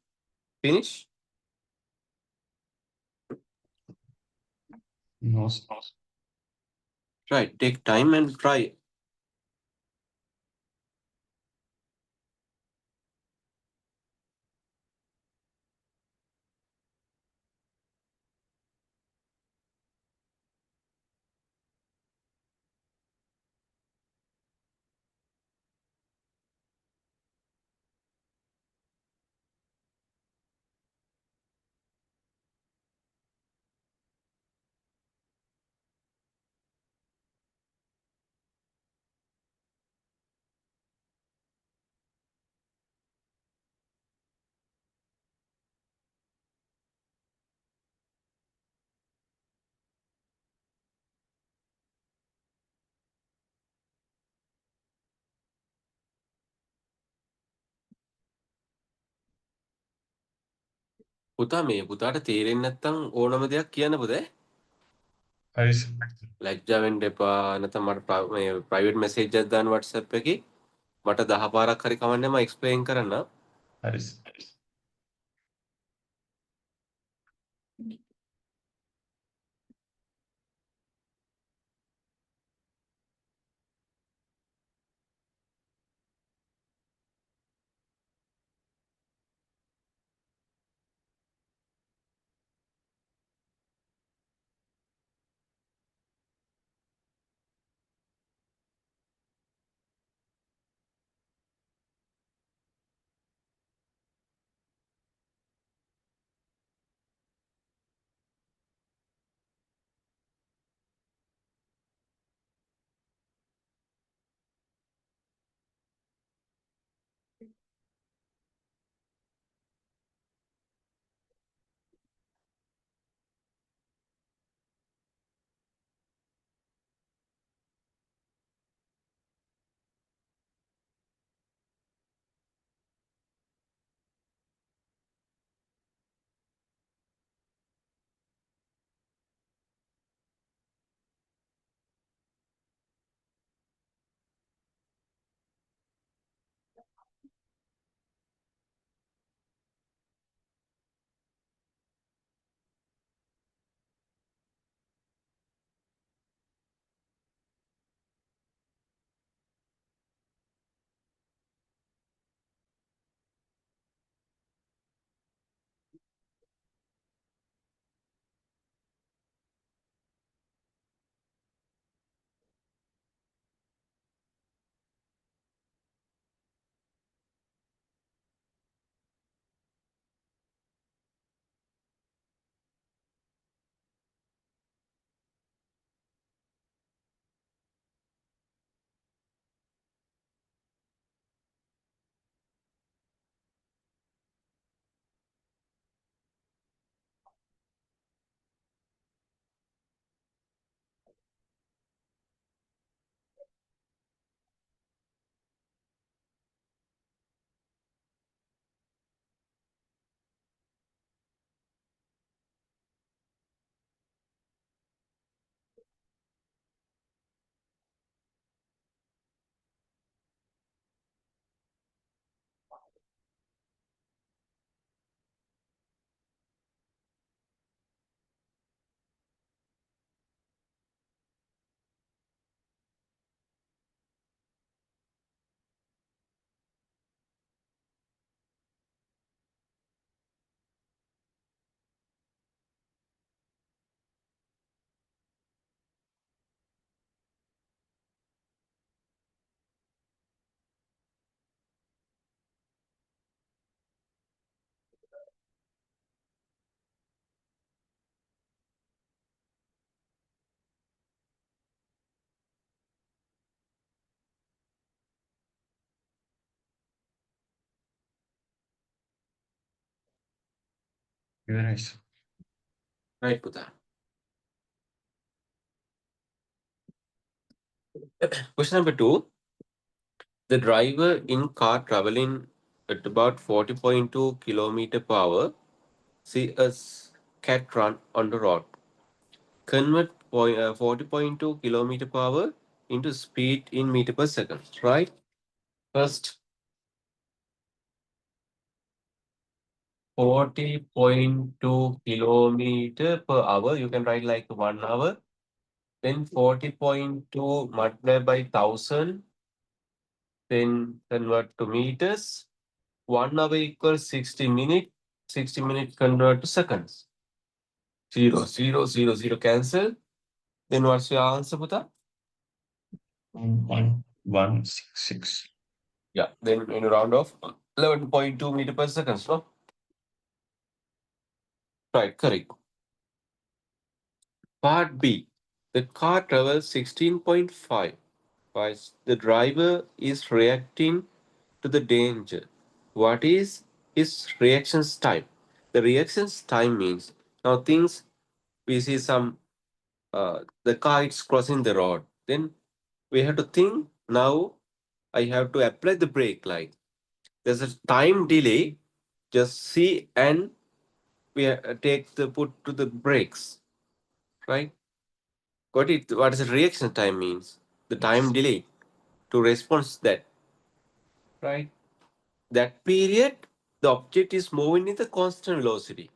Finish?
No.
Right. Take time and try. පුතා මේ පුතාට තේරෙන්නේ නැත්නම් ඕනම දෙයක් කියන්න පුතේ.
හරිස්.
ලැජ්ජා වෙන්න එපා. නැත්නම් මට මේ ප්‍රයිවට් මැසේජ් එකක් දාන්න WhatsApp එකේ. මට 10 පාරක් හරි කවන්නේ මම එක්ස්ප්ලেইন කරන්න.
හරිස්. Very nice.
Right, Putha. Question number 2. The driver in car traveling at about 40.2 kilometer per hour see a cat run on the road. Convert 40.2 kilometer per hour into speed in meter per second, right? First, 40.2 kilometer per hour, you can write like 1 hour. Then 40.2 multiplied by 1000, then convert to meters. 1 hour equals 60 minutes. 60 minutes convert to seconds. 0, 0, 0, 0 cancel. Then what's your answer, Buddha?
1.166.
Yeah, then in a round of 11.2 meter per second, no? Right, correct. Part B. The car travels 16.5 while the driver is reacting to the danger. What is his reactions time? The reactions time means now things we see some the car is crossing the road. Then we have to think now I have to apply the brake light. There's a time delay. Just see and we take the put to the brakes, right? What is the reaction time means? The time
Yes.
delay to response that, right? That period, the object is moving with a constant velocity.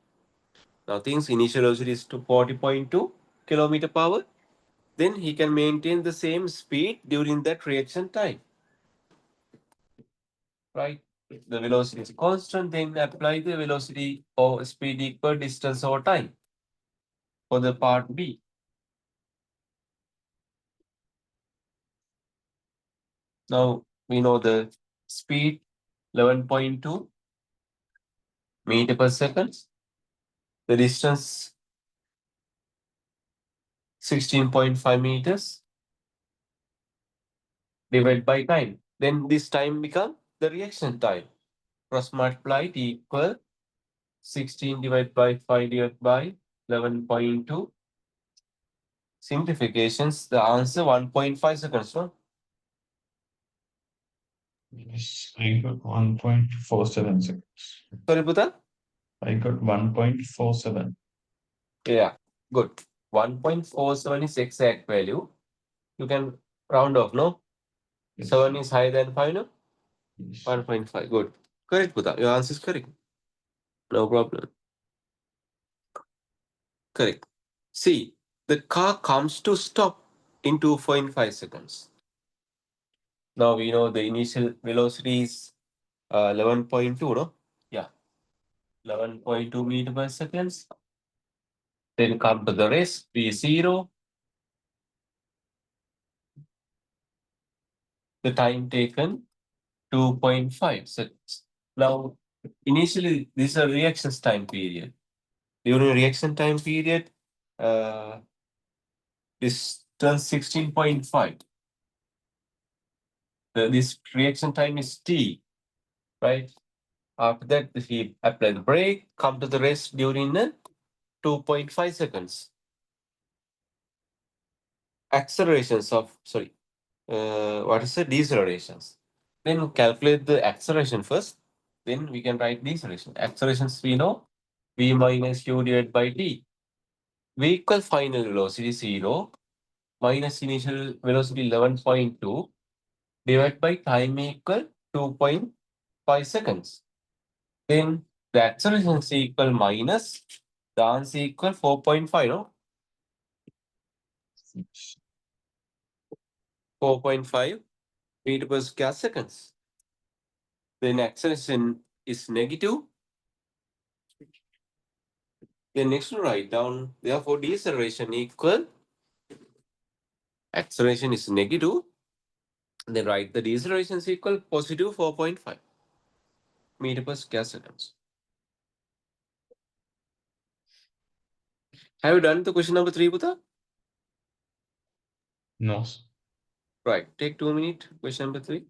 Now things initial velocity is to 40.2 kilometer per hour. Then he can maintain the same speed during that reaction time, right? The velocity is constant, then apply the velocity or speed equal distance over time for the part B. Now we know the speed 11.2 meter per second, the distance 16.5 meters divided by time. Then this time become the reaction time. Cross multiplied equal 16 divided by 5 divided by 11.2. Simplifications, the answer 1.5 seconds, no?
Yes, I got 1.47 seconds.
Sorry, Buddha?
I got 1.47.
Yeah, good. 1.47 is exact value. You can round off, no?
Yes.
7 is higher than 5, no?
Yes.
1.5, good. Correct, Buddha. Your answer is correct. No problem. Correct. See, the car comes to stop in 2.5 seconds. Now we know the initial velocity is 11.2, no? Yeah, 11.2 meter per seconds. Then come to the rest, V0. The time taken, 2.5 seconds. Now, initially, this is a reactions time period. During reaction time period, uh, this turns 16.5. This reaction time is T, right? After that, if we apply the brake, come to the rest during 2.5 seconds. Accelerations of, sorry, what is the decelerations? Then calculate the acceleration first, then we can write deceleration. Accelerations we know, v minus u divided by d. V equal final velocity 0 minus initial velocity 11.2 divided by time equal 2.5 seconds. Then the acceleration is equal minus the answer equal 4.5, no? 4.5 meter per square seconds. Then acceleration is negative. Then next to write down, therefore deceleration equal, acceleration is negative. Then write the deceleration is equal positive 4.5 meter per square seconds. Have you done the question number 3, Buddha?
No.
Right, take 2 minutes, question number 3.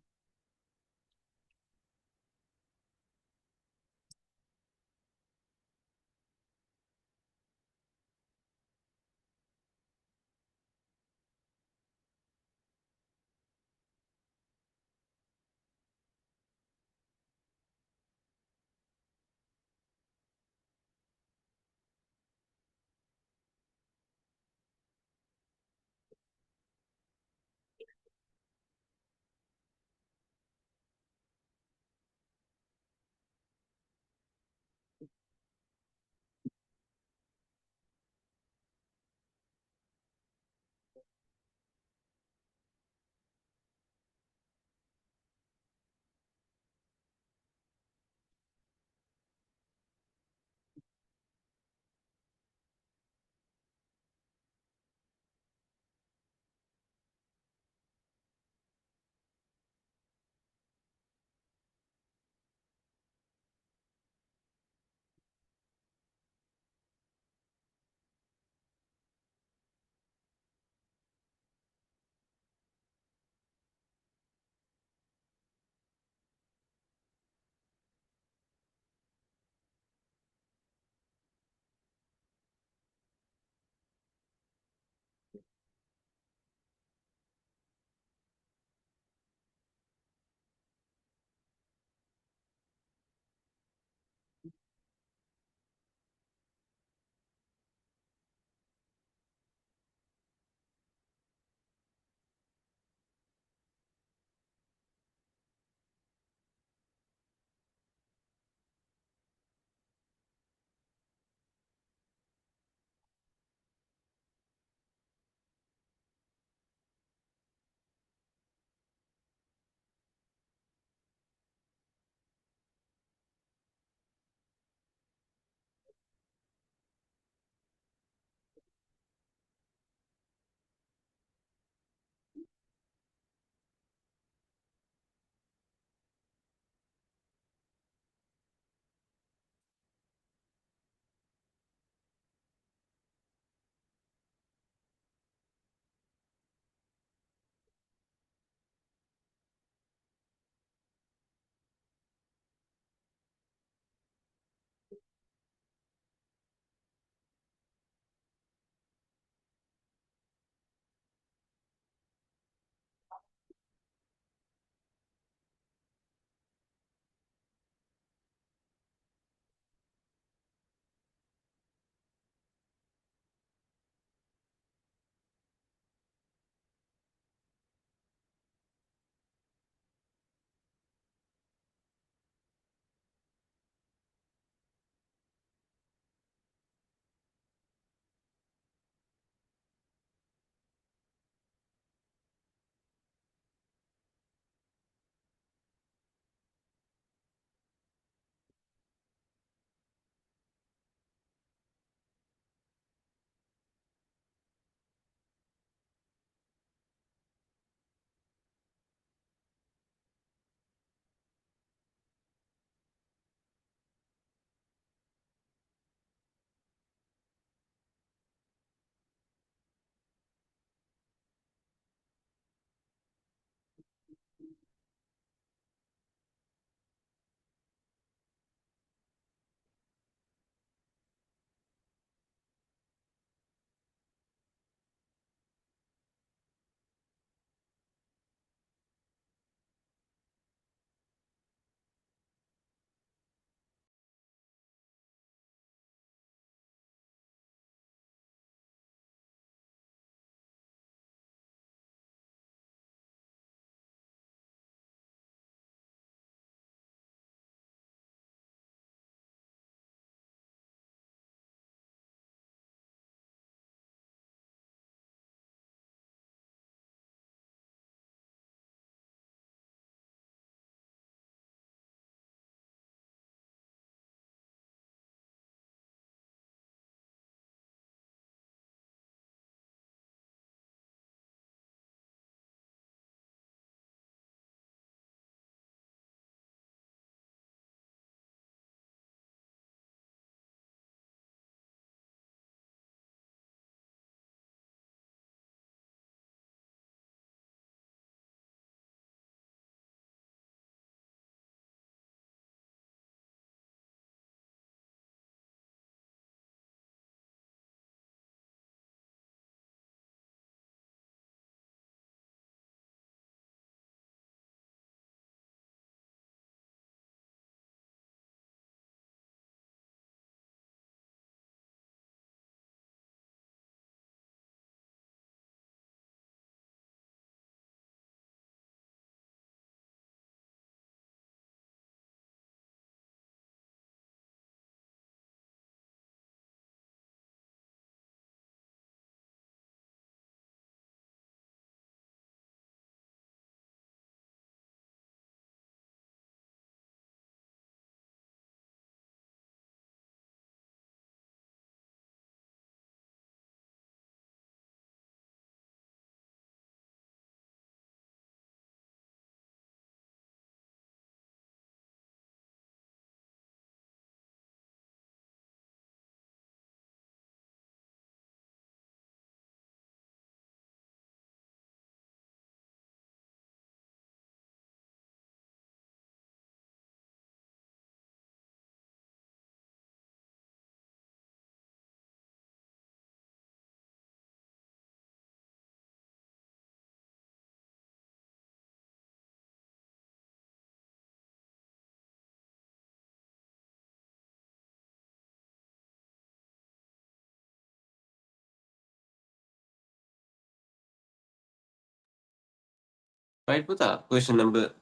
Right, Buddha? Question number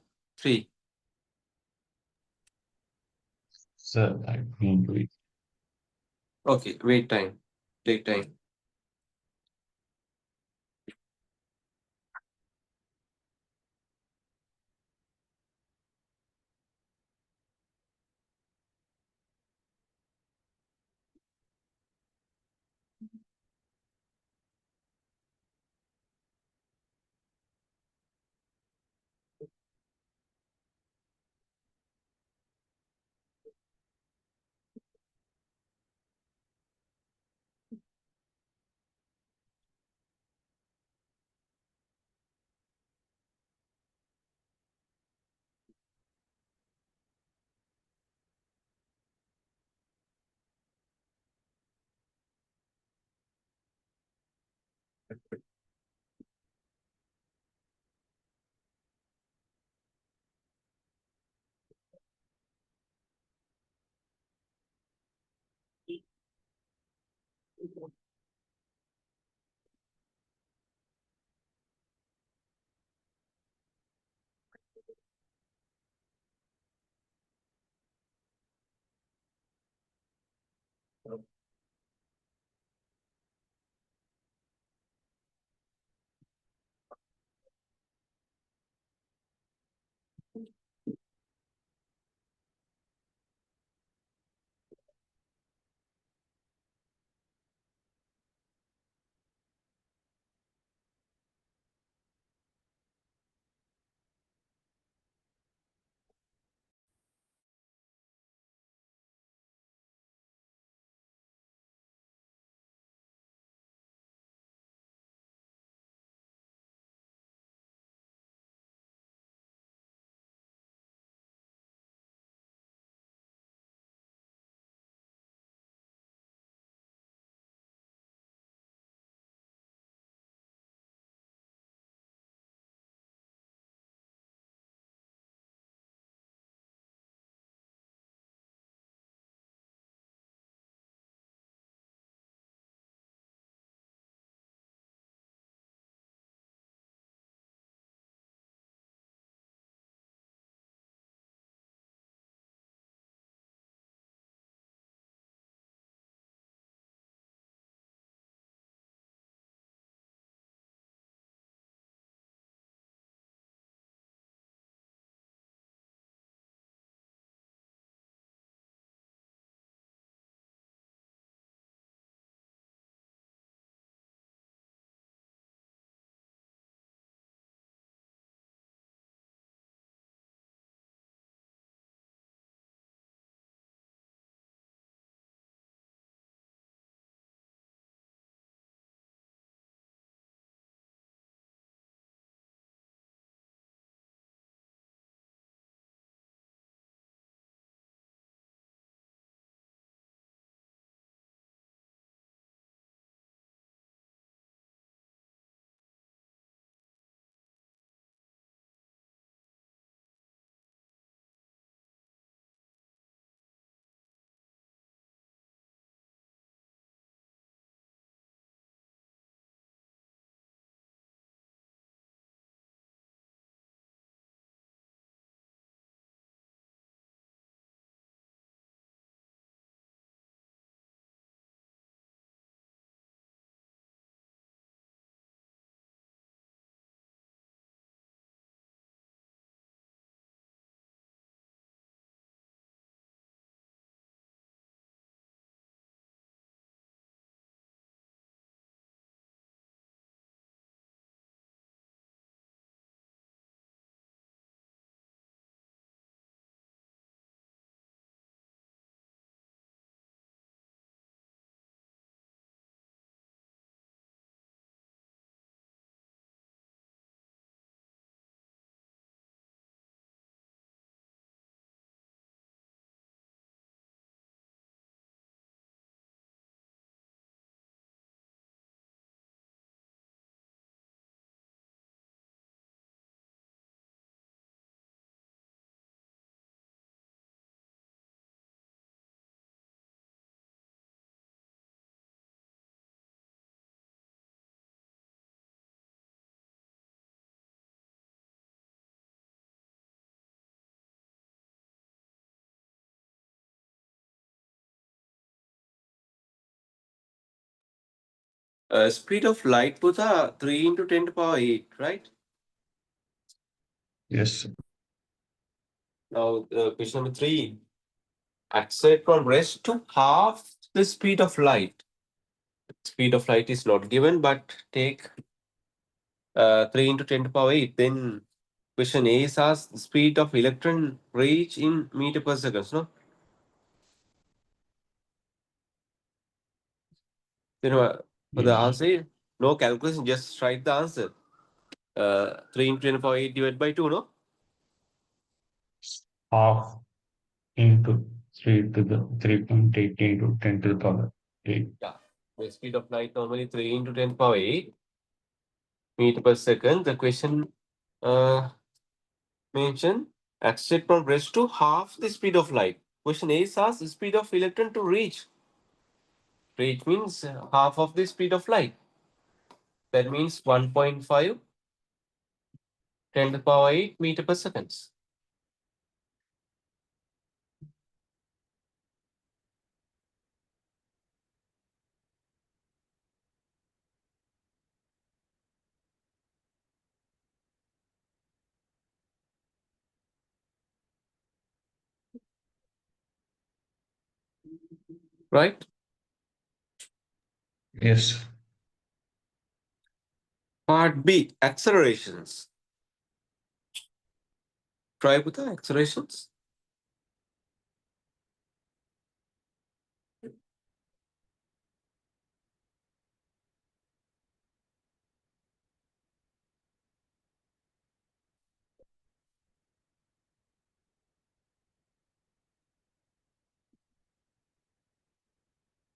3.
Sir, I don't do it.
Okay, wait time. Take time. Speed of light with a 3 into 10 to power 8, right?
Yes.
Now, question number 3. Accelerate from rest to half the speed of light. Speed of light is not given, but take 3 into 10 to power 8. Then question A is asked the speed of electron reach in meter per second, no? Then for the
Yes.
answer, no calculation, just write the answer. 3 into 10 to power 8 divided by 2, no?
Half into 3 to the 3.8 into 10 to the power 8.
Yeah. The speed of light normally 3 into 10 to power 8 meter per second. The question mentioned accelerate from rest to half the speed of light. Question A is asked the speed of electron to reach. Reach means half of the speed of light. That means 1.5 10 to the power 8 meter per second. Right?
Yes.
Part B, accelerations. Try with the accelerations.